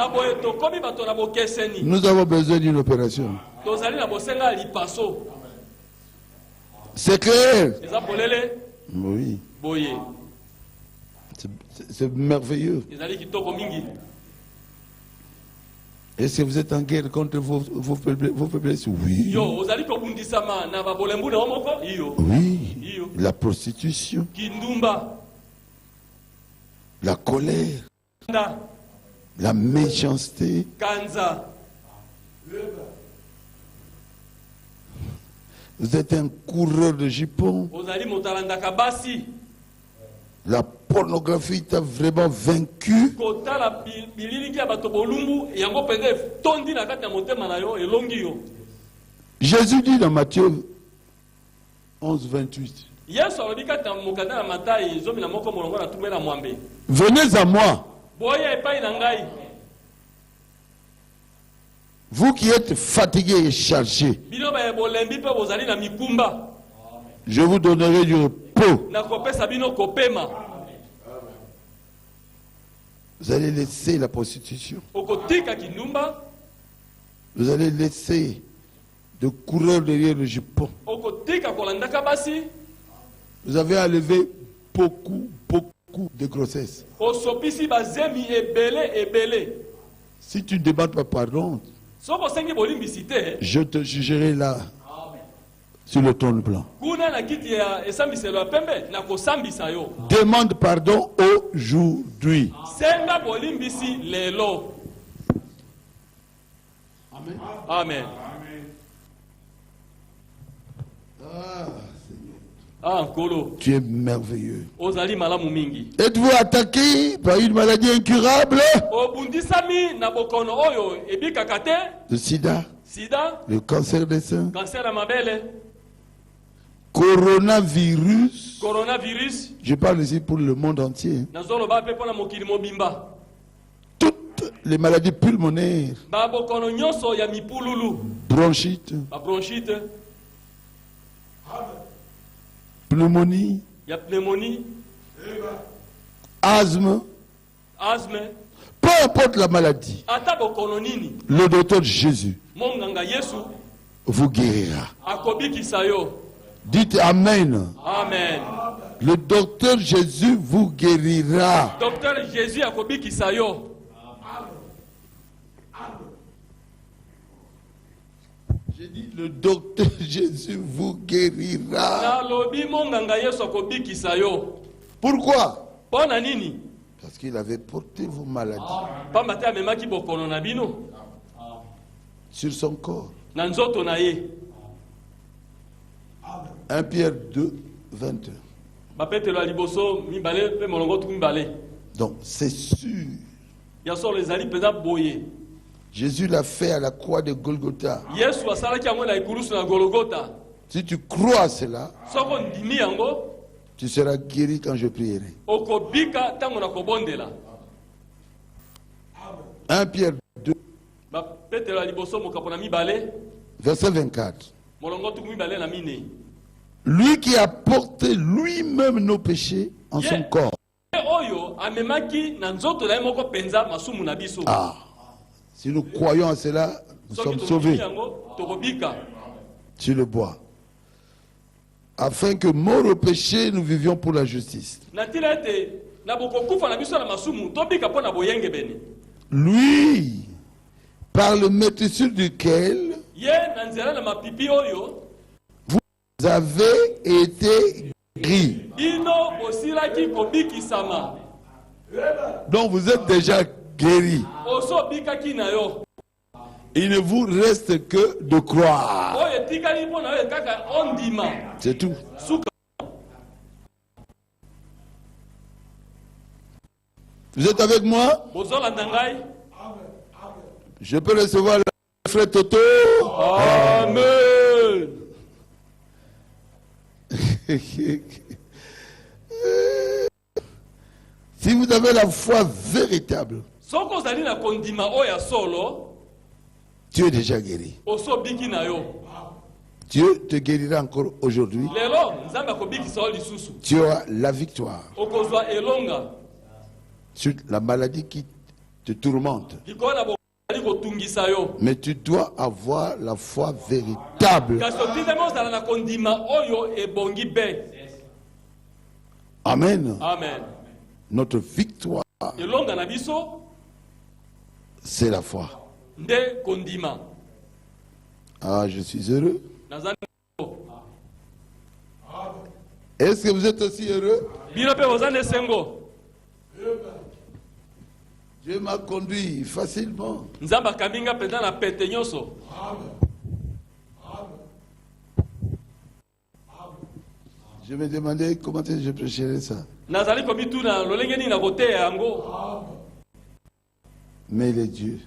Nous avons besoin d'une opération. C'est clair? Oui. C'est merveilleux. Est-ce que vous êtes en guerre contre vos faiblesses? Oui. Oui. La prostitution. La colère. La méchanceté. Vous êtes un coureur de jupons. La pornographie t'a vraiment vaincu. Jésus dit dans Matthieu 11, 28. Venez à moi. Vous qui êtes fatigués et chargés, je vous donnerai du repos. Vous allez laisser la prostitution. Vous allez laisser de courir derrière le jupon. Vous avez enlevé beaucoup de grossesse. Si tu ne demandes pas pardon, je te jugerai là sur le trône blanc. Demande pardon aujourd'hui.
Amen.
Tu es merveilleux. Êtes-vous attaqué par une maladie incurable? Le sida, le cancer des seins, coronavirus. Je parle ici pour le monde entier. Toutes les maladies pulmonaires, bronchite, pneumonie, asthme, peu importe la maladie, le docteur Jésus vous guérira. Dites Amen.
Amen.
Le docteur Jésus vous guérira.
Docteur Jésus akobikisayo.
J'ai dit le docteur Jésus vous guérira. Pourquoi? Parce qu'il avait porté vos maladies sur son corps. 1 Pierre 2, 21. Donc c'est sûr. Jésus l'a fait à la croix de Golgotha. Si tu crois à cela, tu seras guéri quand je prierai. 1 Pierre 2, verset 24. Lui qui a porté lui-même nos péchés en son corps. Ah, si nous croyons à cela, nous sommes sauvés. Tu le bois. Afin que mort au péché, nous vivions pour la justice. Lui, par le maîtrise duquel vous avez été guéris. Donc vous êtes déjà guéris. Il ne vous reste que de croire. C'est tout. Vous êtes avec moi? Je peux recevoir le frère Toto?
Amen.
Si vous avez la foi véritable, tu es déjà guéri. Dieu te guérira encore aujourd'hui. Tu as la victoire sur la maladie qui te tourmente. Mais tu dois avoir la foi véritable. Amen.
Amen.
Notre victoire, c'est la foi. Ah, je suis heureux. Est-ce que vous êtes aussi heureux? Dieu m'a conduit facilement. Je me demandais comment je prêcherais ça. Mais il est Dieu.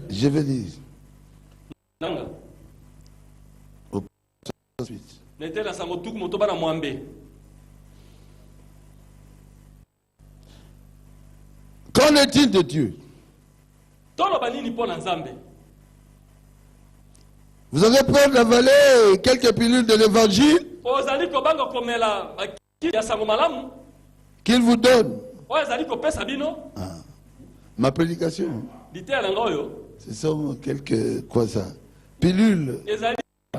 Je vais dire. Ensuite. Qu'en est-il de Dieu? Vous avez peur d'avaler quelques pilules de l'évangile qu'il vous donne? Ah. Ma prédication, ce sont quelques pilules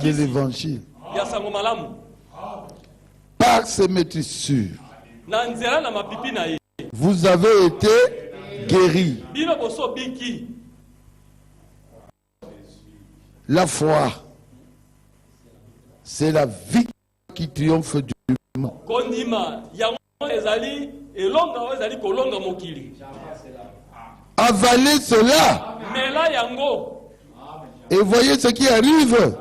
de l'évangile. Par ces maîtrissures, vous avez été guéris. La foi, c'est la victoire qui triomphe du monde. Avalez cela et voyez ce qui arrive.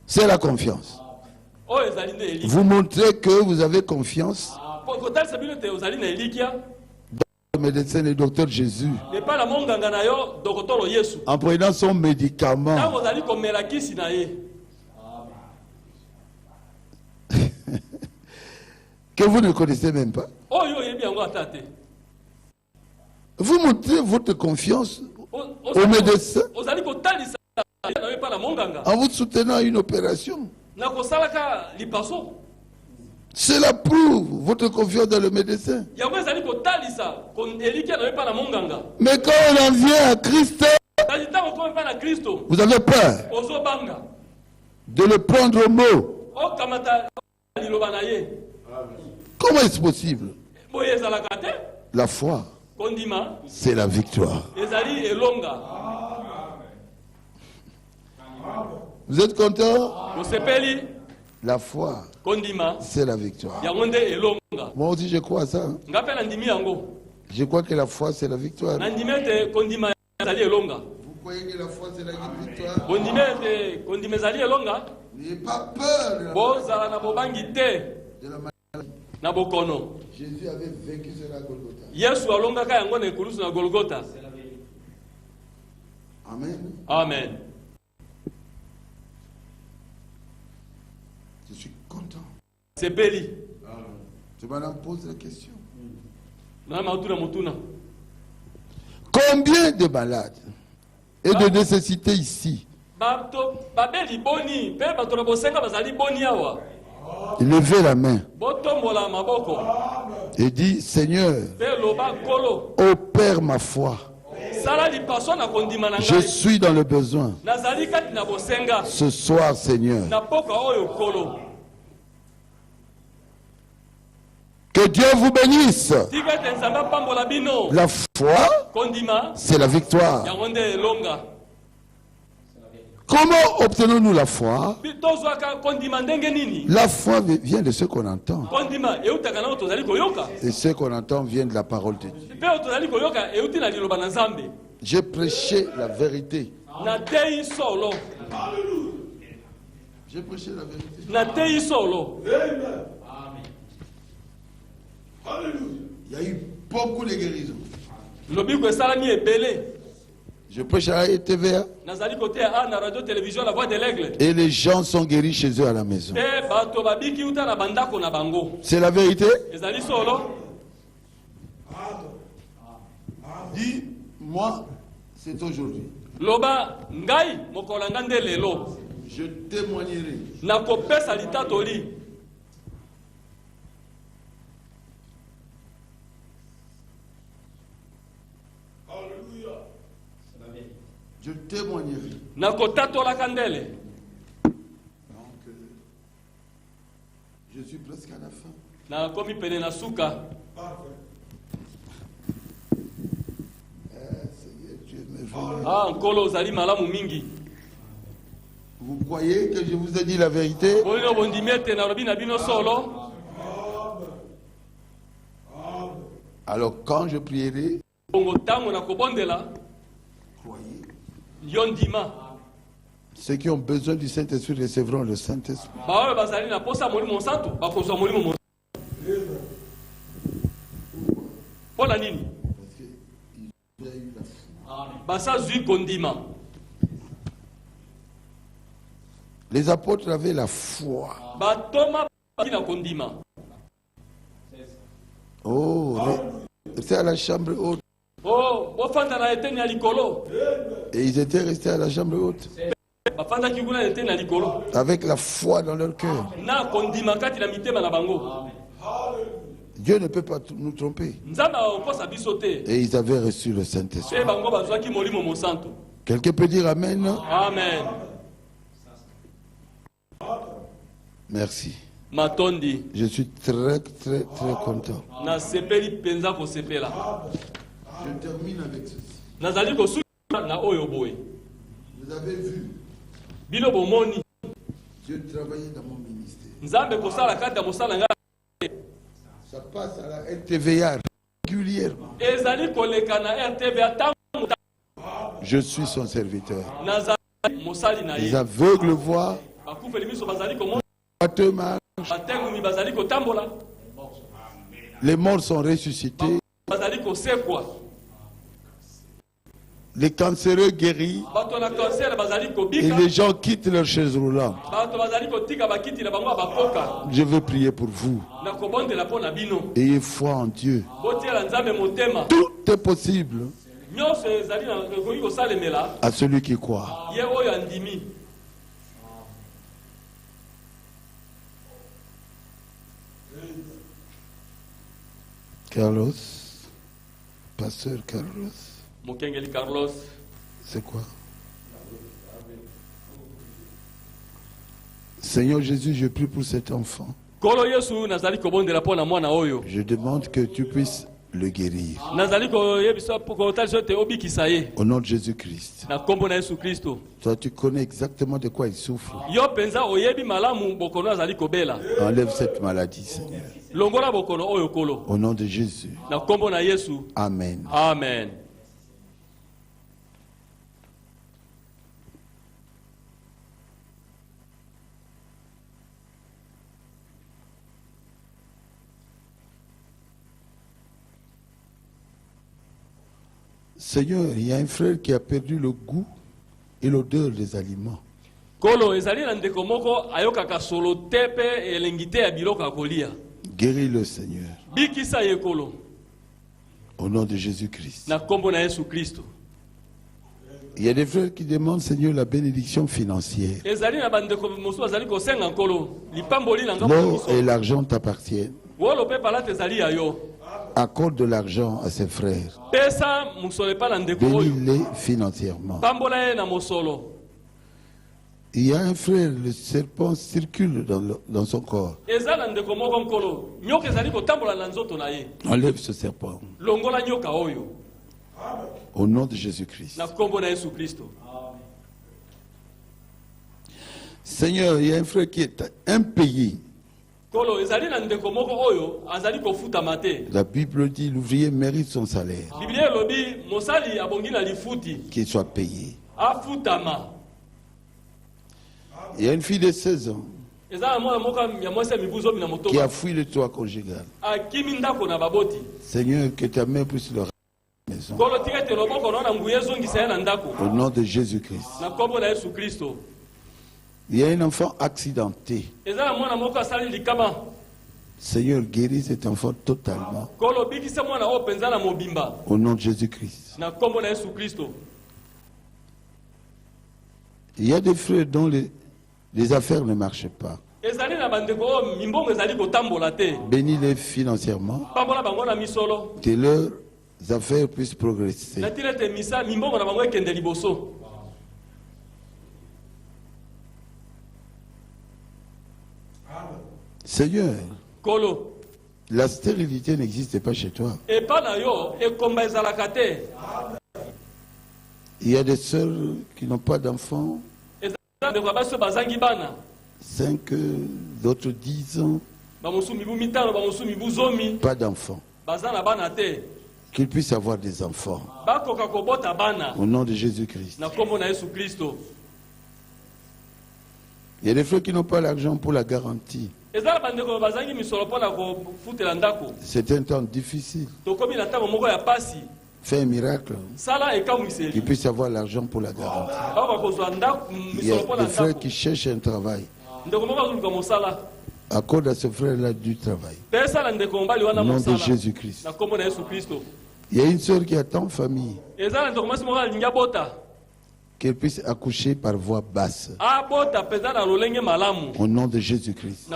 C'est la confiance. Vous montrez que vous avez confiance dans le médecin et docteur Jésus. En prenant son médicament. Que vous ne connaissez même pas. Vous montrez votre confiance au médecin en vous soutenant à une opération. Cela prouve votre confiance dans le médecin. Mais quand on en vient à Christ, vous avez peur de le prendre au mot. Comment est-ce possible? La foi, c'est la victoire. Vous êtes content? La foi, c'est la victoire. Moi aussi, je crois à ça. Hein? Je crois que la foi, c'est la victoire. Vous croyez que la foi, c'est la victoire? N'ayez pas peur de la maladie. Jésus avait vécu sur la Golgotha. Amen.
Amen.
Je suis content.
C'est Béli.
Je me pose la question. Combien de malades et de nécessités ici? Levez la main et dis: Seigneur, opère ma foi. Je suis dans le besoin. Ce soir, Seigneur. Que Dieu vous bénisse. La foi, c'est la victoire. Comment obtenons-nous la foi? La foi vient de ce qu'on entend. Et ce qu'on entend vient de la parole de Dieu. J'ai prêché la vérité. J'ai prêché la vérité.
Natei solo.
Amen. Il y a eu beaucoup de guérisons.
Lobiko esalami ebele.
Je prêche à la TVA.
Nazali côté à na radio télévision la voix de l'aigle.
Et les gens sont guéris chez eux à la maison.
E bato babiki uta na bandako na bango.
C'est la vérité.
Ezali solo.
Dis, moi, c'est aujourd'hui.
Loba ngai mokolanga nde lelo.
Je témoignerai.
Na kopesa litatoli.
Je témoignerai.
Na kotatola kandele.
Donc, je suis presque à la fin.
Na komi pene na suka.
Seigneur Dieu, merveilleux.
Ah, nkolo ozali malamu mingi.
Vous croyez que je vous ai dit la vérité?
Bolino bondimete na lobi na bino solo.
Alors quand je prierai,
Bongo tango na kobondela.
croyez.
Yondima.
Ceux qui ont besoin du Saint-Esprit recevront le Saint-Esprit.
Baoyo bazali na posa molimo santo, bakozwa molimo mo. Pona nini?
Parce qu'il y a eu la foi.
Basa zui kondima.
Les apôtres avaient la foi.
Batoma na kondima.
Oh, c'est à la chambre haute.
Oh, bofanda na eteni ya likolo.
Et ils étaient restés à la chambre haute.
Bafanda kiguna eteni ya likolo.
Avec la foi dans leur cœur.
Na kondima kati na mitema na bango.
Dieu ne peut pas nous tromper.
Nzamba okosa biso te.
Et ils avaient reçu le Saint-Esprit.
E bango bazwaki molimo mo santo.
Quelqu'un peut dire Amen?
Amen.
Merci.
Matondi.
Je suis très, très, très content.
Na sepeli penza ko sepela.
Je termine avec ceci.
Nazali ko su na oyo boy.
Vous avez vu,
Bino bomoni.
Dieu travaillait dans mon ministère.
Nzambe ko sala kati ya mosala nga.
Ça passe à la RTVA régulièrement.
Ezali koleka na RTV atango.
Je suis son serviteur.
Nazali mosali na
Les
ye.
aveugles voient,
Bakufeli miso bazali ko
boiteux marchent,
batengu mi bazali ko tambola.
les morts sont ressuscités,
Bazali ko sekwa.
les cancéreux guéris
Bato na cancer bazali ko
et
bika.
les gens quittent leurs chaises roulantes.
Bato bazali ko tika bakiti na bango bakoka.
Je veux prier pour vous.
Na kobondela po na bino.
Ayez foi en Dieu.
Botiela nzambe motema.
Tout est possible
Nyonso ezali na koki kosalemela.
à celui qui croit.
Ye oyo andimi.
Carlos, pasteur Carlos,
Mokengeli Carlos.
c'est quoi? Seigneur Jésus, je prie pour cet enfant.
Kolo Yesu nazali kobondela po na mwana oyo.
Je demande que tu puisses le guérir.
Nazali koyebisa po kotalisio te obikisa ye.
Au nom de Jésus-Christ.
Na kombo na Yesu Kristo.
Toi, tu connais exactement de quoi il souffre.
Yo penza oyebi malamu bokono azali kobela.
Enlève cette maladie, Seigneur.
Longola bokono oyo kolo.
Au nom de Jésus.
Na kombo na Yesu.
Amen.
Amen.
Seigneur, il y a un frère qui a perdu le goût et l'odeur des aliments.
Kolo ezali na ndeko moko ayokaka solo tepe elengi te ya biloko ya kolia.
Guéris-le, Seigneur.
Bikisa ye kolo.
Au nom de Jésus-Christ.
Na kombo na Yesu Kristo.
Il y a des frères qui demandent, Seigneur, la bénédiction financière.
Ezali na bandeko mosu azali kosenga nkolo. Lipamboli na
L'or
ngambo
et
miso.
l'argent t'appartiennent.
Wolo pe pala tezali ya yo.
Accorde de l'argent à ses frères.
Pesa musole pa na ndeko oyo.
Bénis-les financièrement.
Pambola ye na mosolo.
Il y a un frère, le serpent circule dans son corps.
Eza na ndeko moko nkolo. Nyoka ezali kotambola na nzoto na ye.
Enlève ce serpent.
Longola nyoka oyo.
Au nom de Jésus-Christ.
Na kombo na Yesu Kristo.
Seigneur, il y a un frère qui est impayé.
Kolo ezali na ndeko moko oyo azali kofutama te.
La Bible dit l'ouvrier mérite son salaire,
Biblia elobi mosali abongi na lifuti.
qu'il soit payé.
Afutama.
Il y a une fille de 16 ans qui a fui le toit conjugal. Seigneur, que ta main puisse le ramener à la maison. Au nom de Jésus-Christ. Il y a un enfant accidenté. Seigneur, guéris cet enfant totalement. Au nom de Jésus-Christ. Il y a des frères dont les affaires ne marchent pas. Bénis-les financièrement. Que leurs affaires puissent progresser. Seigneur, la stérilité n'existe pas chez toi. Il y a des sœurs qui n'ont pas d'enfants. 5, d'autres 10 ans. Pas d'enfants. Qu'ils puissent avoir des enfants. Au nom de Jésus-Christ. Il y a des frères qui n'ont pas l'argent pour la garantie. C'est un temps difficile. Fais un miracle. Qu'ils puissent avoir l'argent pour la garantie. Il y a des frères qui cherchent un travail. Accorde à ce frère-là du travail. Au nom de Jésus-Christ. Il y a une sœur qui attend famille. Qu'elle puisse accoucher par voie basse. Au nom de Jésus-Christ.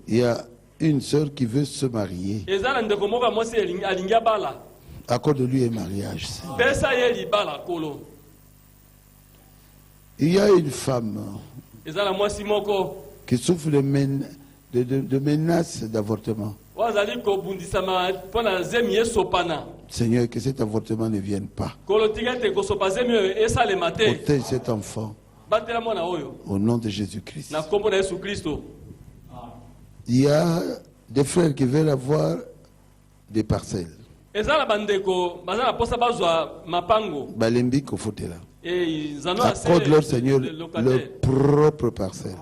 Il y a une sœur qui veut se marier. Accorde-lui un mariage. Il y a une femme qui souffre de menaces d'avortement. Seigneur, que cet avortement ne vienne pas. Protège cet enfant. Au nom de Jésus-Christ. Il y a des frères qui veulent avoir des parcelles. Balembi Kofotela. Accorde-leur, Seigneur, leur propre parcelle.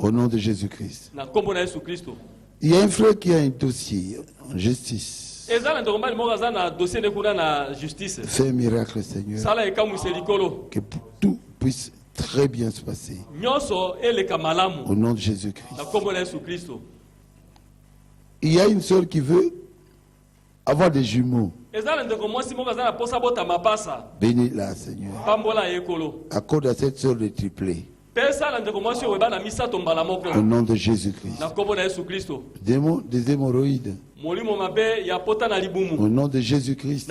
Au nom de Jésus-Christ. Il y a un frère qui a un dossier en justice. Fais un miracle, Seigneur. Que tout puisse très bien se passer. Au nom de Jésus-Christ. Il y a une sœur qui veut avoir des jumeaux. Bénis-la, Seigneur. Accorde à cette sœur de tripler. Au nom de Jésus-Christ. Démon des hémorroïdes. Au nom de Jésus-Christ.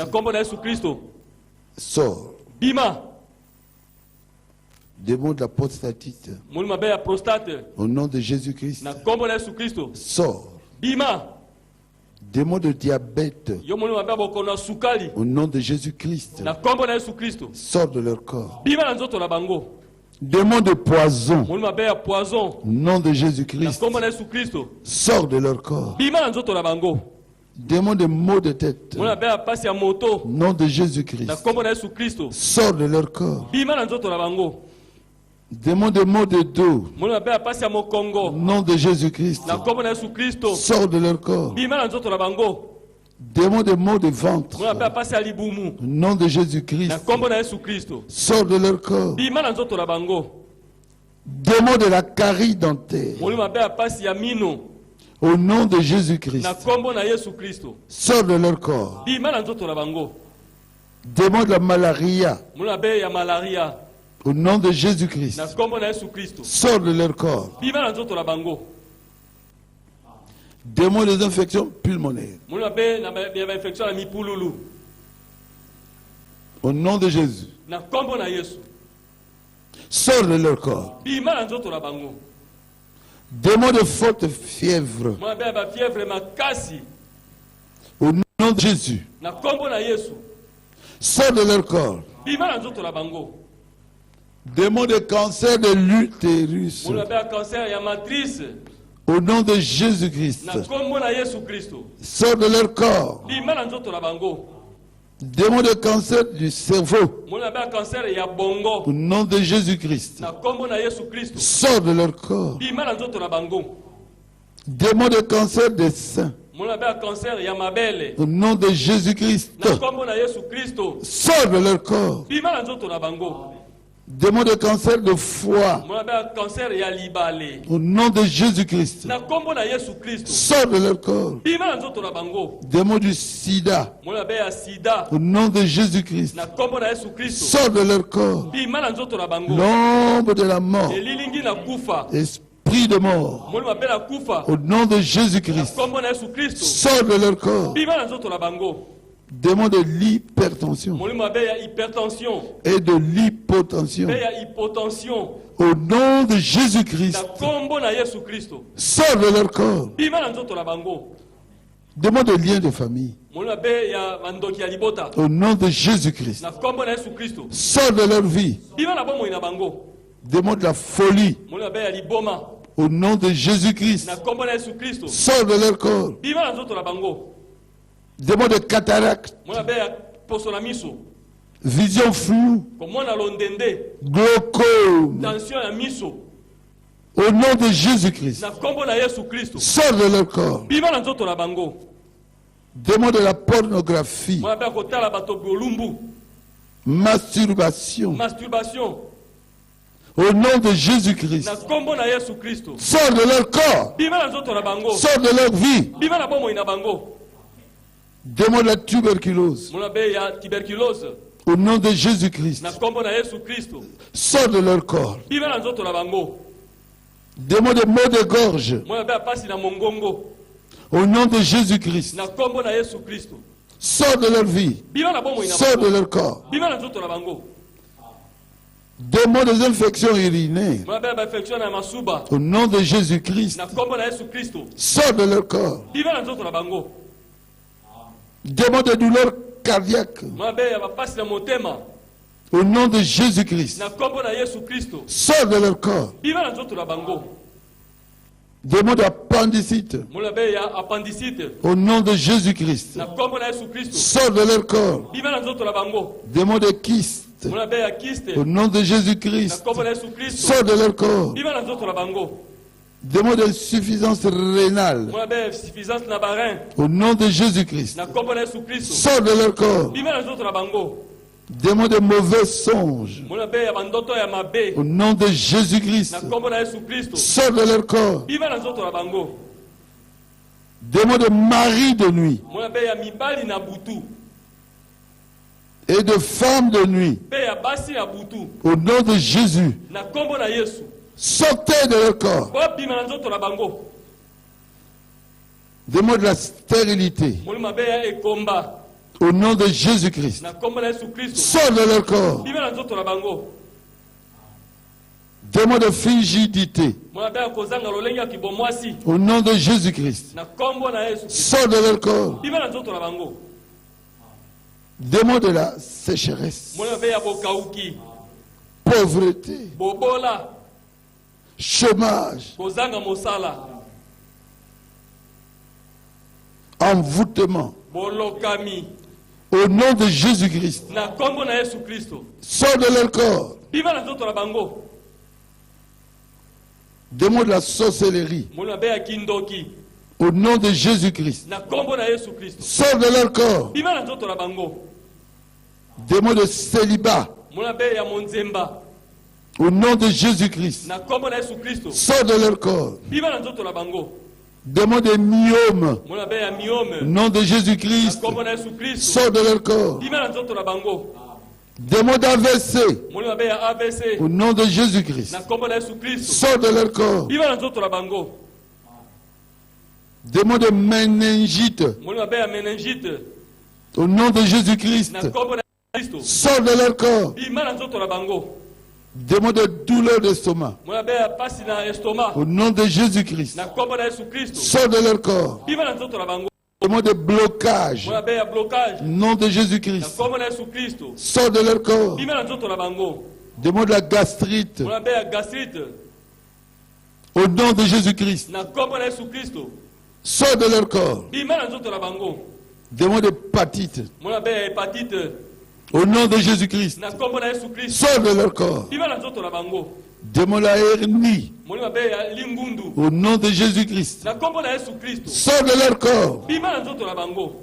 Sors. Démon de la prostatite. Au nom de Jésus-Christ. Sors. Démon de diabète. Au nom de Jésus-Christ. Sors de leur corps. Démon de poison. Au nom de Jésus-Christ. Sors de leur corps. Démon de maux de tête. Au nom de Jésus-Christ. Sors de leur corps. Démon de maux de dos. Au nom de Jésus-Christ. Sors de leur corps. Démon de maux de ventre. Au nom de Jésus-Christ. Sors de leur corps. Démon de la carie dentaire. Au nom de Jésus-Christ. Sors de leur corps. Démon de la malaria. Au nom de Jésus-Christ. Sors de leur corps. Démon des infections pulmonaires. Au nom de Jésus. Sors de leur corps. Démon de forte fièvre. Au nom de Jésus. Sors de leur corps. Démon de cancer de l'utérus. Au nom de Jésus-Christ. Sors de leur corps. Démon de cancer du cerveau. Au nom de Jésus-Christ. Sors de leur corps. Démon de cancer des seins. Au nom de Jésus-Christ. Sors de leur corps. Démon de cancer de foie. Au nom de Jésus-Christ. Sors de leur corps. Démon du sida. Au nom de Jésus-Christ. Sors de leur corps. L'ombre de la mort. Esprit de mort. Au nom de Jésus-Christ. Sors de leur corps. Démon de l'hypertension et de l'hypotension. Au nom de Jésus-Christ. Sors de leur corps. Démon de lien de famille. Au nom de Jésus-Christ. Sors de leur vie. Démon de la folie. Au nom de Jésus-Christ. Sors de leur corps. Démon de cataracte. Vision floue. Glaucome. Au nom de Jésus-Christ. Sors de leur corps. Démon de la pornographie. Masturbation. Au nom de Jésus-Christ. Sors de leur corps. Sors de leur vie. Démon de la tuberculose. Au nom de Jésus-Christ. Sors de leur corps. Démon de maux de gorge. Au nom de Jésus-Christ. Sors de leur vie. Sors de leur corps. Démon des infections urinaires. Au nom de Jésus-Christ. Sors de leur corps. Démon de douleurs cardiaques. Au nom de Jésus-Christ. Sors de leur corps. Démon d'appendicite. Au nom de Jésus-Christ. Sors de leur corps. Démon de kyste. Au nom de Jésus-Christ. Sors de leur corps. Démon d'insuffisance rénale. Au nom de Jésus-Christ. Sors de leur corps. Démon de mauvais songes. Au nom de Jésus-Christ. Sors de leur corps. Démon de mari de nuit. Et de femme de nuit. Au nom de Jésus. Sortez de leur corps. Démon de la stérilité. Au nom de Jésus-Christ. Sors de leur corps. Démon de frigidité. Au nom de Jésus-Christ. Sors de leur corps. Démon de la sécheresse. Pauvreté. Chômage. Envoûtement. Au nom de Jésus-Christ. Sors de leur corps. Démon de la sorcellerie. Au nom de Jésus-Christ. Sors de leur corps. Démon de célibat. Au nom de Jésus-Christ. Sors de leur corps. Démon de myome. Au nom de Jésus-Christ. Sors de leur corps. Démon d'AVC. Au nom de Jésus-Christ. Sors de leur corps. Démon de méningite. Au nom de Jésus-Christ. Sors de leur corps. Démon de douleur d'estomac. Au nom de Jésus-Christ. Sors de leur corps. Démon de blocage. Au nom de Jésus-Christ. Sors de leur corps. Démon de la gastrite. Au nom de Jésus-Christ. Sors de leur corps. Démon d'hépatite.
Mona be hépatite.
Au nom de Jésus-Christ.
Na kombo na Yesu Christ.
Sors de leur corps.
Bima na nzoto na bango.
Démon la hernie.
Mona be ya lingundu.
Au nom de Jésus-Christ.
Na kombo na Yesu Christ.
Sors de leur corps.
Bima na nzoto na bango.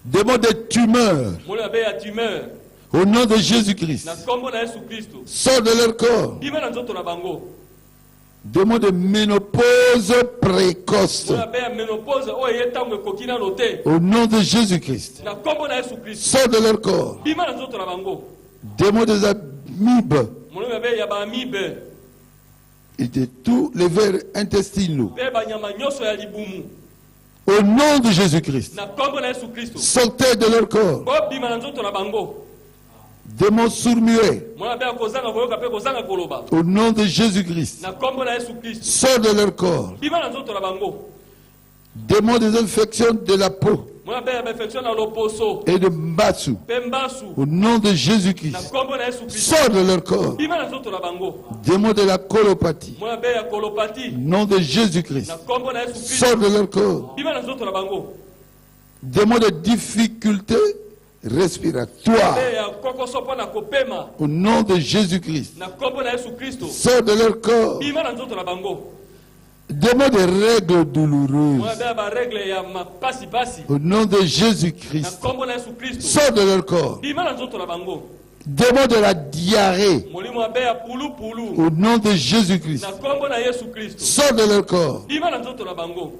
Démon de tumeur.
Mona be ya tumeur.
Au nom de Jésus-Christ.
Na kombo na Yesu Christ.
Sors de leur corps.
Bima na nzoto na bango.
Démon de ménopause précoce.
Mona be ya ménopause o yetango kokina note.
Au nom de Jésus-Christ.
Na kombo na Yesu Christ.
Sors de leur corps.
Bima na nzoto na bango.
Démon des amibes.
Mona be ya ba amibe.
Et de tous les vers intestinaux.
Be ba nyama nyoso ya libumu.
Au nom de Jésus-Christ.
Na kombo na Yesu Christ.
Sortez de leur corps.
Bo bima na nzoto na bango.
Démons sourds-muets.
Mona be kozanga koyoka pe kozanga koloba.
Au nom de Jésus-Christ.
Na kombo na Yesu Christ.
Sors de leur corps.
Bima na nzoto na bango.
Démons des infections de la peau
Mona be ya infection na loposo.
et de Mbatsu.
Pe mbasu.
Au nom de
Na
Jésus-Christ.
kombo na Yesu Christ.
Sors de leur corps.
Bima na nzoto na bango.
Démons de la colopathie.
Mona be ya kolopathie.
Au nom de Jésus-Christ.
Na kombo na Yesu Christ.
Sors de leur corps.
Bima na nzoto na bango.
Démons de difficultés respiratoires.
Be ya kokoso po na kopema.
Au nom de Jésus-Christ.
Na kombo na Yesu Christ.
Sors de leur corps.
Bima na nzoto na bango.
Démons de règles
Mona
douloureuses.
be ya ba règle ya mapasi pasi.
Au nom de
Na
Jésus-Christ.
kombo na Yesu Christ.
Sors de leur corps.
Bima na nzoto na bango.
Démons de la diarrhée.
Molimo abe ya pulu pulu.
Au nom de Jésus-Christ.
Na kombo na Yesu Christ.
Sors de leur corps.
Bima na nzoto na bango.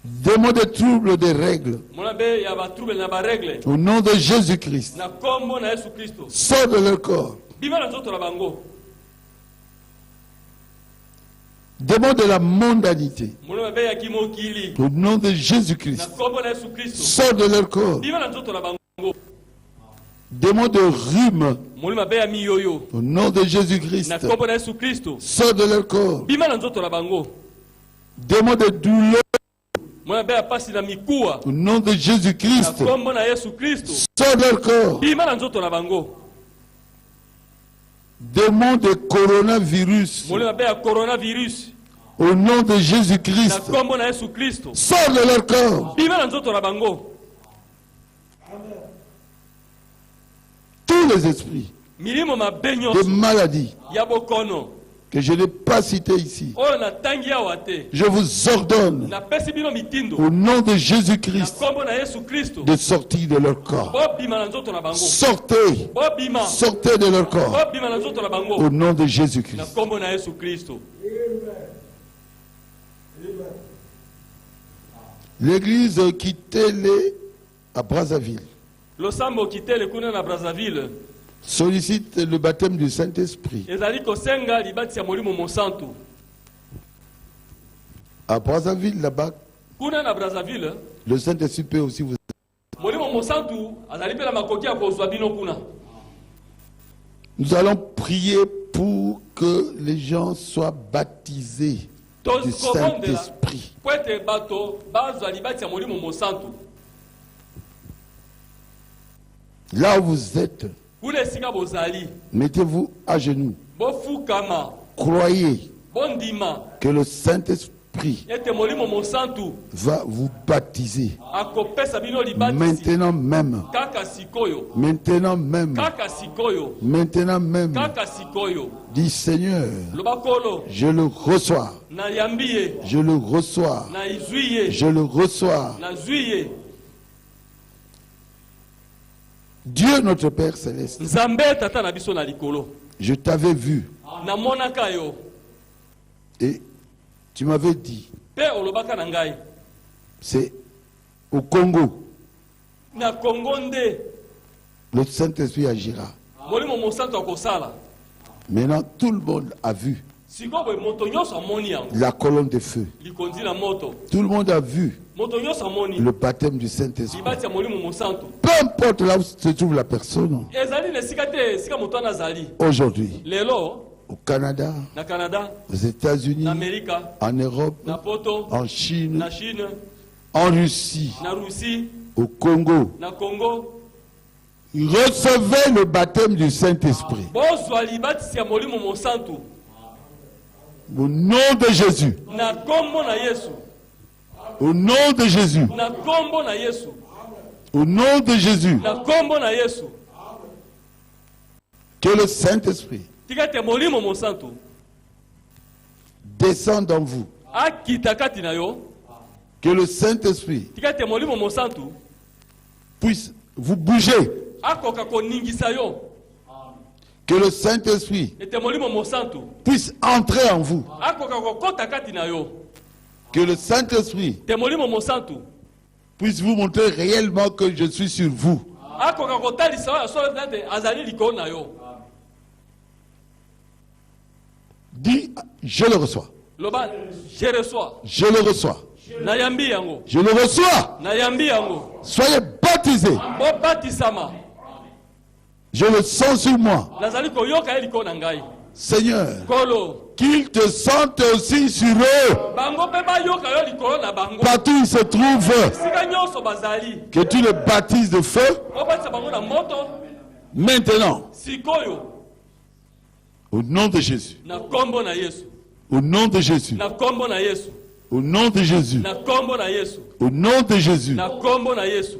Démons de troubles des règles.
Mona be ya ba trouble na ba règle.
Au nom de Jésus-Christ.
Na kombo na Yesu Christ.
Sors de leur corps.
Bima na nzoto na bango.
Démons de la mondanité.
Molimo abe ya kimokili.
Au nom de
Na
Jésus-Christ.
kombo na Yesu Christ.
Sors de leur corps.
Bima na nzoto na bango.
Démons de rhume.
Molimo abe ya miyoyo.
Au nom de Jésus-Christ.
Na kombo na Yesu Christ.
Sors de leur corps.
Bima na nzoto na bango.
Démons de douleur.
Molimo abe ya pasi na mikuwa.
Au nom de
Na
Jésus-Christ.
kombo na Yesu Christ.
Sors de leur corps.
Bima na nzoto na bango.
Démons de coronavirus.
Molimo abe ya coronavirus.
Au nom de
Na
Jésus-Christ.
kombo na Yesu Christ.
Sors de leur corps.
Bima na nzoto na bango.
Tous les esprits
Milimo mabe
de
nyonso
maladies
ya bokono.
que je n'ai pas cités ici,
Oyo na tangi awa te.
je vous ordonne,
Na pesi bino mitindo.
au nom de
Na
Jésus-Christ,
kombo na Yesu Christ.
de sortir de leur corps.
Bo bima na nzoto na bango.
Sortez,
Bo bima.
sortez de leur corps,
Bo bima na nzoto na bango.
au nom de
Na
Jésus-Christ.
kombo na Yesu Christ.
L'église Kitele à Brazzaville
Losambo kitele kuna na Brazzaville.
sollicite le baptême du Saint-Esprit.
Ezali kosenga libati ya molimo mosantu.
À Brazzaville, là-bas,
Kuna na Brazzaville,
le Saint-Esprit peut aussi vous.
molimo mosantu azali pe na makoki ya kozwa bino kuna.
Nous allons prier pour que les gens soient baptisés du Saint-Esprit.
Po ete bato bazwa libati ya molimo mosantu.
Là où vous êtes,
Kuna esika bozali.
mettez-vous à genoux.
Bofukama.
Croyez
Bondima.
que le Saint-Esprit
Ete molimo mosantu
va vous baptiser.
akopesa bino libati.
Maintenant même.
Kaka sikoyo.
Maintenant même.
Kaka sikoyo.
Maintenant même.
Kaka sikoyo.
Dis Seigneur,
Lobakolo.
je le reçois.
Na yambiye.
Je le reçois.
Na izuiye.
Je le reçois.
Na zuiye.
Dieu notre Père Céleste,
Nzambe tata na biso na likolo.
je t'avais vu
Na monaka yo.
et tu m'avais dit,
Pe olobaka na ngai.
c'est au Congo,
Na Kongo nde.
le Saint-Esprit agira.
Molimo mosantu akosala.
Maintenant, tout le monde a vu
Siko boye moto nyonso amoni yango.
la colonne de feu.
Likondi na moto.
Tout le monde a vu
Moto nyonso amoni.
le baptême du Saint-Esprit.
Libati ya molimo mosantu.
Peu importe là où se trouve la personne,
Ezali na sika te sika moto anazali.
aujourd'hui,
Lelo
au Canada,
na Canada,
aux États-Unis,
na Amerika,
en Europe,
na Poto,
en Chine,
na Chine,
en Russie,
na Russie,
au Congo.
na Congo.
Recevez le baptême du Saint-Esprit.
Bozwa libati ya molimo mosantu.
Au nom de Jésus.
Na kombo na Yesu.
Au nom de Jésus.
Na kombo na Yesu.
Au nom de Jésus.
Na kombo na Yesu.
Que le Saint-Esprit
Tikate molimo monsanto.
descende en vous.
Akita kati na yo.
Que le Saint-Esprit
Tikate molimo monsanto.
puisse vous bouger.
Akoka koningisa yo.
Que le Saint-Esprit
Ete molimo monsanto.
puisse entrer en vous.
Akoka kokota kati na yo.
Que le Saint-Esprit
Te molimo monsanto.
puisse vous montrer réellement que je suis sur vous.
Akoka kotalisa yo solo date azali likolo na yo.
Dis, je le reçois.
Loba, je reçois.
Je le reçois.
Nayambi yango.
Je le reçois.
Nayambi yango.
Soyez baptisés.
Bo batisama.
Je le sens sur moi.
Nazali koyoka eliko na ngai.
Seigneur,
Kolo.
qu'ils te sentent aussi sur eux.
Bango pe ba yoka yo likolo na bango.
Partout où ils se trouvent.
Sika nyonso bazali.
Que tu les baptises de feu.
O batisa bango na moto.
Maintenant.
Sikoyo.
Au nom de Jésus.
Na kombo na Yesu.
Au nom de Jésus.
Na kombo na Yesu.
Au nom de Jésus.
Na kombo na Yesu.
Au nom de Jésus.
Na kombo na Yesu.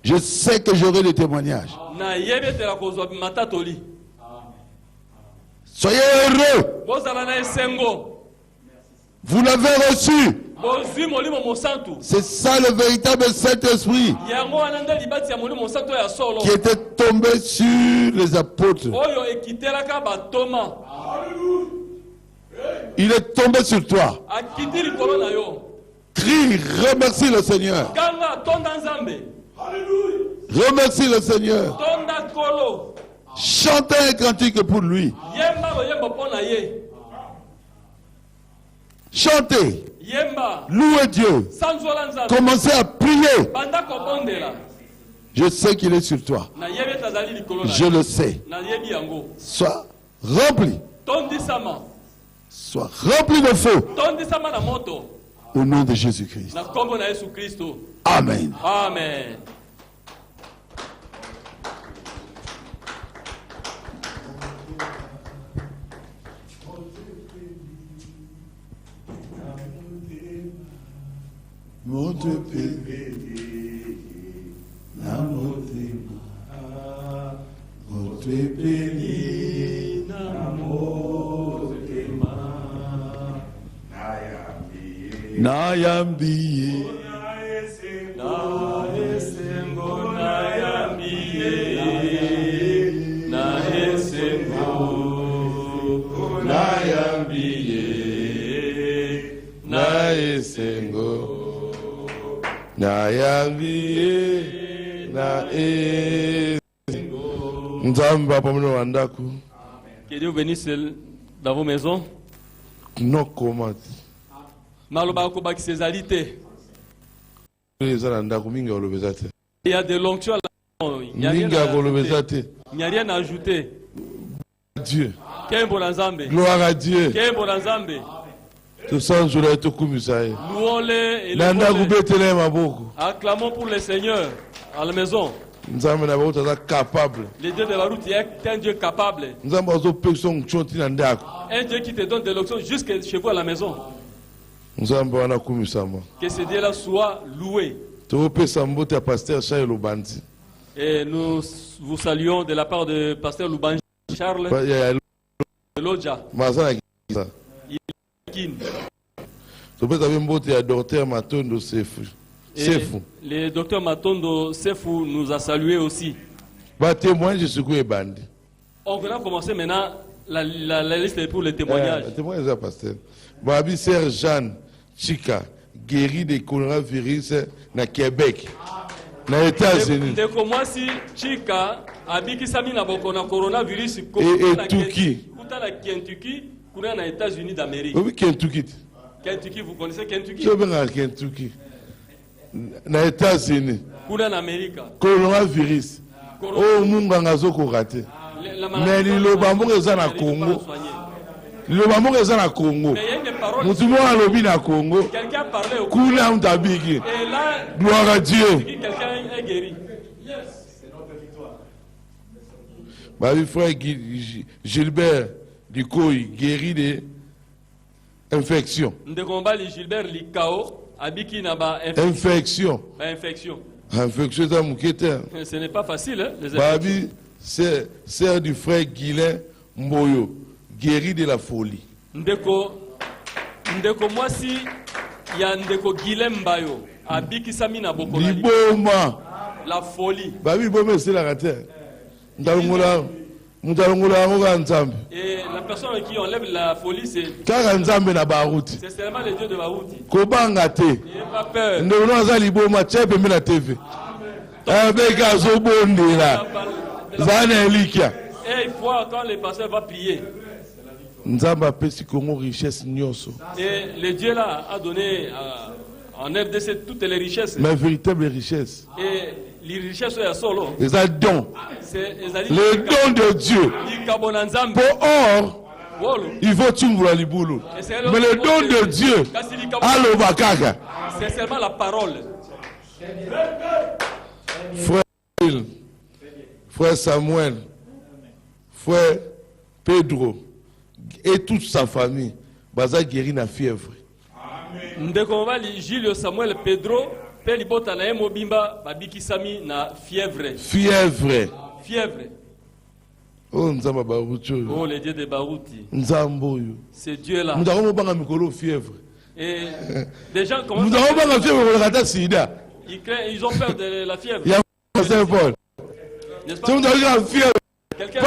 Je sais que j'aurai des témoignages.
Na yebe te la kozwa matatoli.
Soyez heureux.
Bozala na esengo.
Vous l'avez reçu.
Bozwi molimo monsanto.
C'est ça le véritable Saint-Esprit
Yango ananda libati ya molimo monsanto ya solo.
qui était tombé sur les apôtres.
Oyo ekitelaka batoma.
Il est tombé sur toi.
Akiti likolo na yo.
Crie, remercie le Seigneur.
Ganga tonda nzambe.
Remercie le Seigneur.
Tonda kolo.
Chantez un cantique pour lui.
Yemba boyemba pona ye.
Chantez.
Yemba.
Louez Dieu.
Sanzola nzambe.
Commencez à prier.
Banda kobondela.
Je sais qu'il est sur toi.
Na yebe tazali likolo na.
Je le sais.
Na yebi yango.
Sois rempli.
Tondi sama.
Sois rempli de feu.
Tondi sama na moto.
Au nom de Jésus-Christ.
Na kombo na Yesu Kristo.
Amen.
Amen.
Monte bébé, na motema, monte bébé, na motema, na yambiye, na esengo, na yambiye, na esengo, na yambiye, na esengo. Na yambiye na nzamba pamoja wandaku.
Que Dieu bénisse dans vos maisons.
No comment.
Maloba ko baki sezalité.
Les andaku mingi olobezate.
Il y a des lonctions à la maison. Il n'y a rien à ajouter.
Dieu.
Kembo na Nzambe.
Gloire à Dieu.
Kembo na Nzambe.
Louons-le
et acclamons pour le Seigneur à la maison. Le Dieu de la route est un Dieu capable. Un Dieu qui te donne de l'onction jusqu'à chez vous à la maison. Que ce Dieu-là soit loué. Et nous vous saluons de la part de Pasteur Lubanji Charles de Lodja. Le docteur Matondo Sefu nous a salué aussi. On va commencer maintenant la liste pour les témoignages.
Sœur Jeanne Chika, guérie de coronavirus na Québec, na États-Unis.
Ndekomwasi Chika abikisami na bokona coronavirus
et Kentucky.
Kutana Kentucky, kuna na États-Unis d'Amérique.
Oui, Kentucky.
Kentucky, vous connaissez Kentucky?
Je vais à Kentucky. Na États-Unis.
Kuna na Amérique.
Coronavirus. Oh, munganga zoko raté. Mais liloba munga za na Congo. Liloba munga za na Congo. Mutu mo alobi na Congo.
Quelqu'un parlait au
Kuna mtabiki.
Et là,
gloire à Dieu.
Quelqu'un est guéri.
C'est notre victoire. Bah, frère Gilbert Ducoy, guéri Infection.
Ndekombali Gilbert Likao abiki na ba
infection.
Infection.
Infection ça moukete.
Ce n'est pas facile hein, les
Babi c'est sœur du frère Guilain Mboyo, guéri de la folie.
Ndeko mwasi ya ndeko Guilain Mbayo abiki sami na bokola
liboma
la folie.
Babi bome c'est la rater. Ndalongola
et la personne qui enlève la folie, c'est
seulement
le Dieu de Barouti.
Kobangate.
N'ayez pas peur. Et il faut quand le pasteur va prier. Et le Dieu là a donné en RDC toutes les richesses.
Mais véritable richesse.
Et les richesses sont solo.
Les dons. Le don de Dieu. Pour or, il faut tout vouloir les boulots. Mais le don de Dieu,
c'est seulement la parole.
Frère Samuel, frère Pedro et toute sa famille, Baza guéri na fièvre.
Ndekombali Julio Samuel Pedro pelibota na mobimba babiki sami na fièvre.
Fièvre.
Fièvre.
Oh nzamba baruti.
Oh le Dieu de Barouti.
Nzamboyo.
C'est Dieu là.
Nous avons banga mikolo fièvre.
Et des gens commencent.
Nous avons banga fièvre kata sida.
Ils ont peur de la fièvre.
Il y a Saint Paul.
N'est-ce pas?
Si vous avez la fièvre.
Quelqu'un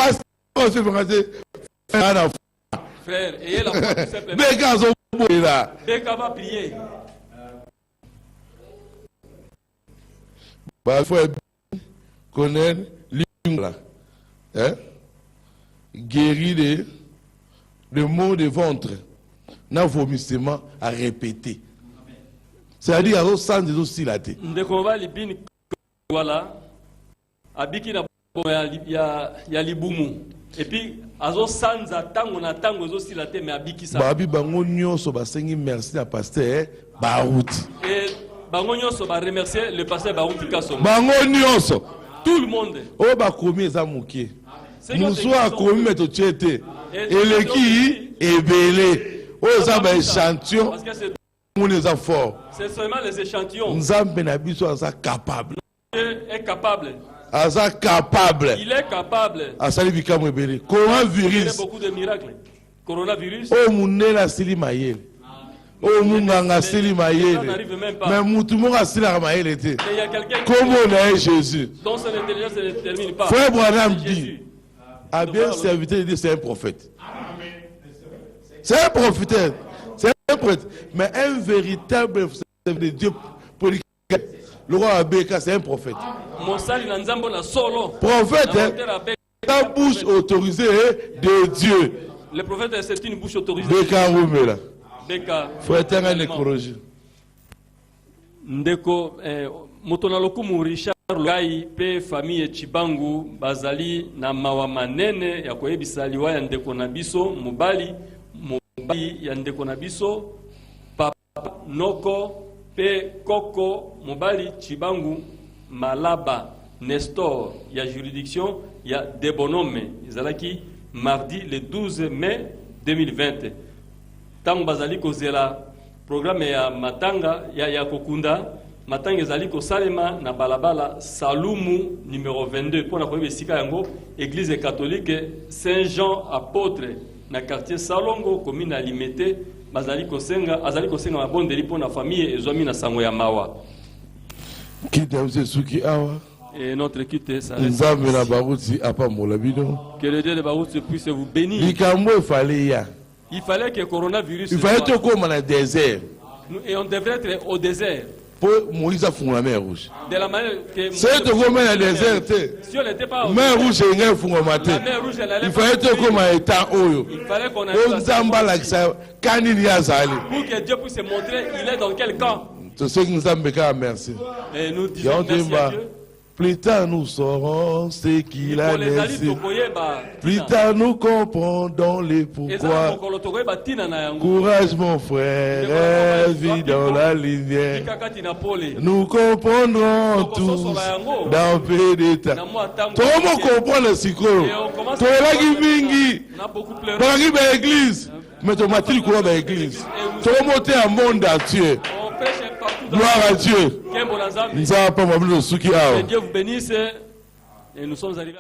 frère, ayez la foi tout simplement. Beka va prier.
Il faut connaître l'ingla. Guérir le mot de ventre. N'a vomissement à répéter. C'est-à-dire à sens des aussi la tête.
Ndekomba libini voilà. Abiki na ya libumu. Et puis azo sanza tango na tango aussi la tête mais abiki ça.
Babi bango nyonso basengi merci na pasteur Barouti.
Et bango nyonso ba remercier le pasteur Barouti Kasongo.
Bango nyonso.
Tout le monde.
Oh ba komi eza mukie. Muso a komi meto chete. Eleki ebele. Oh ça ba échantillon.
Parce que c'est
fort.
C'est seulement les échantillons.
Nzambe na biso aza capable.
Dieu est capable.
Aza capable.
Il est capable.
Asali bikamu ebele. Coronavirus.
Il y a beaucoup de miracles. Coronavirus.
Oh munela sili mayele. Oh munganga sili mayele. Mais mutu monga sili mayele te.
Il y a quelqu'un
comment na Jésus.
Dont son intelligence ne termine pas.
Frère Branham dit a bien serviteur de c'est un prophète. C'est un prophète. C'est un prophète. Mais un véritable serviteur de Dieu politique. Le roi Abeka, c'est un prophète. Prophète, la bouche autorisée de Dieu.
Le prophète, c'est une bouche autorisée.
Beka Rumela.
Beka.
Faut être un écologie.
Ndeko, Motonalokumu Richard Gai, pe famille Chibangu, Bazali, na mawa manene, ya koyebisa liwa ya ndeko nabiso, mubali ya ndeko nabiso, papa noko, pe koko, mubali Chibangu, malaba, Nestor, ya juridiction, ya debonome, izalaki mardi le 12 mai 2020. Tango bazali kozela programme ya matanga, ya kokunda, matanga ezali kosalema na balabala Salumu numéro 22 pour na koyeba sika yango église catholique Saint-Jean apôtre na quartier Salongo commune à Limete azali kosenga mabondeli pour na famille ezwami na sango ya mawa et notre quitte ça
que
le Dieu de Barouti puisse vous bénir.
Il
fallait que le coronavirus
être comme dans le désert
et on devrait être au désert.
Pour Moïse a fondé la mer rouge.
De la manière que
c'est de comme la désert.
Si on n'était pas au
mer rouge est un fond matin.
La mer rouge elle
il fallait être comme un état oyo.
Il fallait qu'on ait
pour
que Dieu puisse montrer il est dans quel camp.
C'est ce que nous avons besoin merci.
Et nous disons merci à Dieu.
Plus tard nous saurons ce qu'il a laissé. Plus tard nous comprendrons les pourquoi. Courage mon frère, vis dans la lumière. Nous comprendrons tous dans peu d'état. Comment comprendre le psychologue? Toi là qui mingi, dans l'église. Mais tu m'as dit quoi dans l'église? Tu vas monter un monde entier. Gloire à Dieu.
Que
Dieu vous bénisse et nous sommes arrivés.